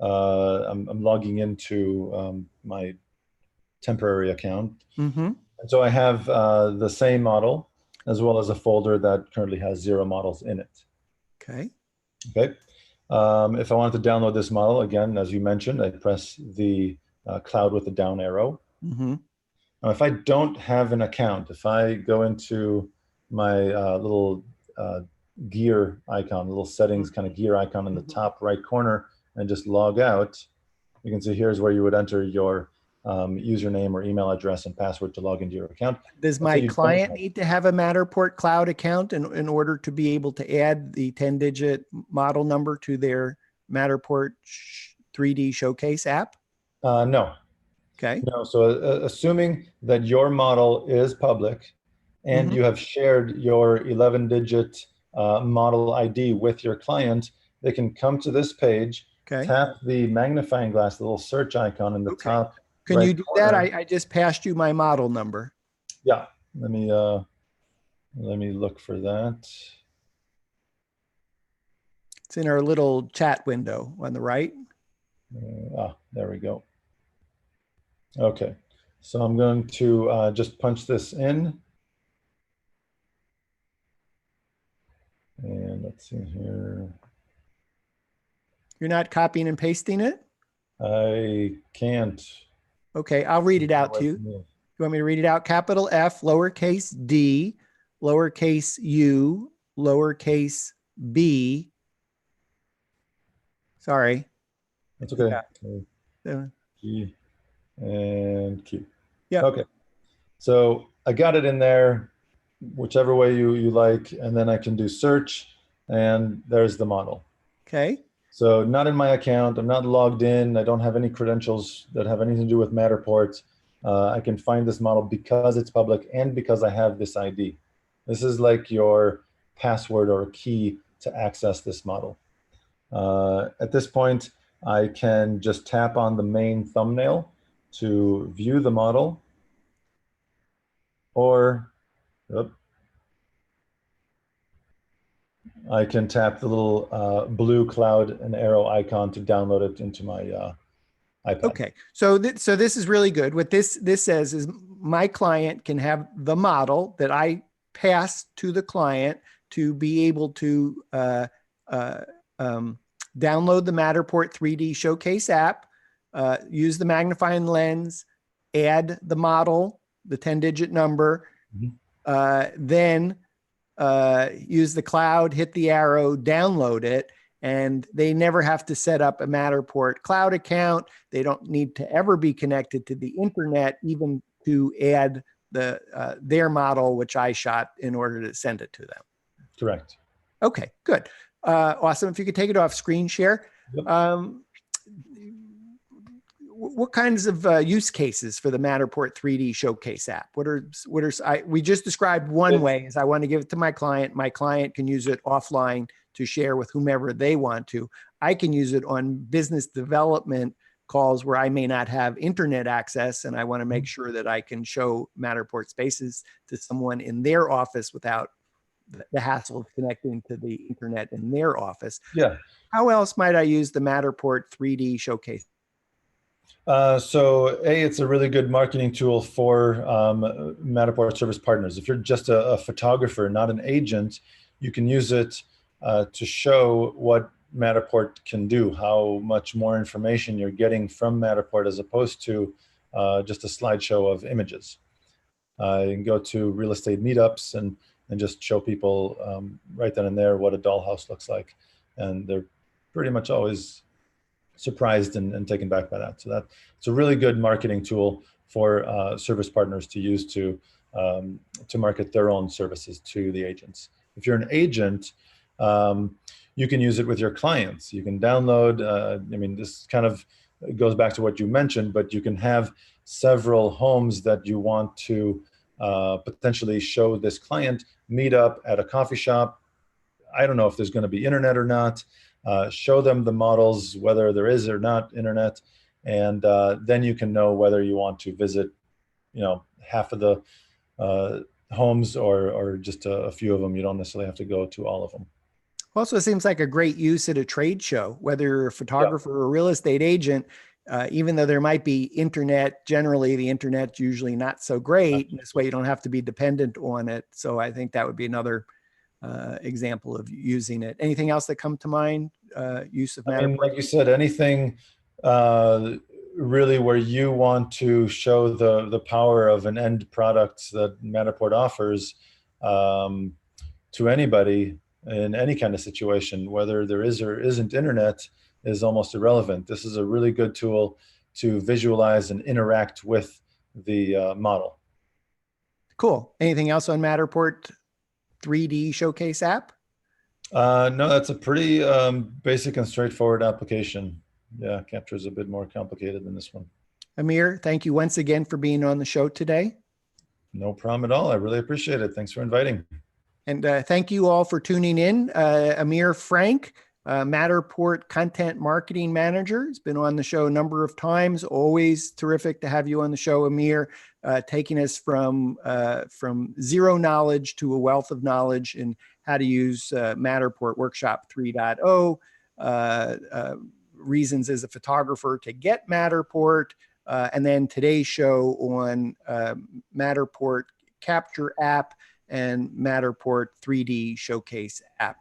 I'm logging into my temporary account. And so I have the same model as well as a folder that currently has 0 models in it. Okay. Okay. If I wanted to download this model, again, as you mentioned, I press the cloud with the down arrow. Now, if I don't have an account, if I go into my little gear icon, little settings kind of gear icon in the top right corner, and just log out, you can see here's where you would enter your username or email address and password to log into your account. Does my client need to have a Matterport cloud account in order to be able to add the 10-digit model number to their Matterport 3D showcase app? No. Okay. No, so assuming that your model is public and you have shared your 11-digit model ID with your client, they can come to this page, tap the magnifying glass, the little search icon in the top. Can you do that? I just passed you my model number. Yeah, let me look for that. It's in our little chat window on the right. There we go. Okay, so I'm going to just punch this in. And let's see here. You're not copying and pasting it? I can't. Okay, I'll read it out to you. You want me to read it out? Capital F, lowercase d, lowercase u, lowercase b. Sorry. That's okay. Yeah. G and Q. Yeah. Okay. So I got it in there, whichever way you like, and then I can do search, and there's the model. Okay. So not in my account, I'm not logged in, I don't have any credentials that have anything to do with Matterport. I can find this model because it's public and because I have this ID. This is like your password or key to access this model. At this point, I can just tap on the main thumbnail to view the model, or I can tap the little blue cloud and arrow icon to download it into my iPad. Okay, so this is really good. What this says is my client can have the model that I pass to the client to be able to download the Matterport 3D Showcase app, use the magnifying lens, add the model, the 10-digit number, then use the cloud, hit the arrow, download it, and they never have to set up a Matterport cloud account. They don't need to ever be connected to the internet, even to add their model, which I shot, in order to send it to them. Correct. Okay, good. Awesome. If you could take it off screen share. Yep. What kinds of use cases for the Matterport 3D Showcase app? We just described one way is I want to give it to my client. My client can use it offline to share with whomever they want to. I can use it on business development calls where I may not have internet access, and I want to make sure that I can show Matterport Spaces to someone in their office without the hassle of connecting to the internet in their office. Yeah. How else might I use the Matterport 3D Showcase? So it's a really good marketing tool for Matterport service partners. If you're just a photographer, not an agent, you can use it to show what Matterport can do, how much more information you're getting from Matterport as opposed to just a slideshow of images. You can go to real estate meetups and just show people right then and there what a dollhouse looks like. And they're pretty much always surprised and taken back by that. So it's a really good marketing tool for service partners to use to market their own services to the agents. If you're an agent, you can use it with your clients. You can download, I mean, this kind of goes back to what you mentioned, but you can have several homes that you want to potentially show this client, meet up at a coffee shop. I don't know if there's going to be internet or not. Show them the models, whether there is or not internet, and then you can know whether you want to visit, half of the homes or just a few of them. You don't necessarily have to go to all of them. Also, it seems like a great use at a trade show, whether you're a photographer or a real estate agent. Even though there might be internet, generally the internet's usually not so great. And this way you don't have to be dependent on it. So I think that would be another example of using it. Anything else that come to mind? Use of Matterport? Like you said, anything really where you want to show the power of an end product that Matterport offers to anybody in any kind of situation, whether there is or isn't internet, is almost irrelevant. This is a really good tool to visualize and interact with the model. Cool. Anything else on Matterport 3D Showcase app? No, that's a pretty basic and straightforward application. Yeah, Capture is a bit more complicated than this one. Amir, thank you once again for being on the show today. No problem at all. I really appreciate it. Thanks for inviting. And thank you all for tuning in. Amir Frank, Matterport Content Marketing Manager, has been on the show a number of times. Always terrific to have you on the show, Amir, taking us from zero knowledge to a wealth of knowledge in how to use Matterport Workshop 3.0, reasons as a photographer to get Matterport, and then today's show on Matterport Capture app and Matterport 3D Showcase app.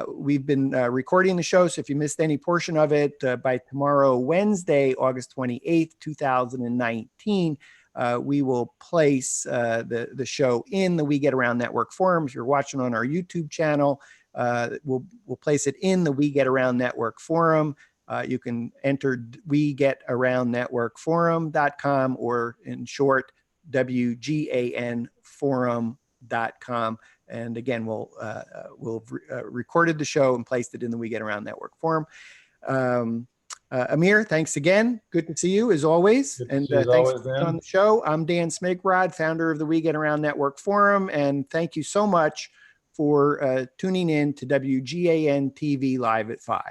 We've been recording the show, so if you missed any portion of it, by tomorrow, Wednesday, August 28th, 2019, we will place the show in the We Get Around Network forums. If you're watching on our YouTube channel, we'll place it in the We Get Around Network forum. You can enter WGAN-Network-Forum.com, or in short, WGAN-Forum.com. And again, we'll recorded the show and placed it in the We Get Around Network forum. Amir, thanks again. Good to see you as always. And thanks for being on the show. I'm Dan Smigrod, founder of the We Get Around Network forum. And thank you so much for tuning in to WGAN TV Live at 5.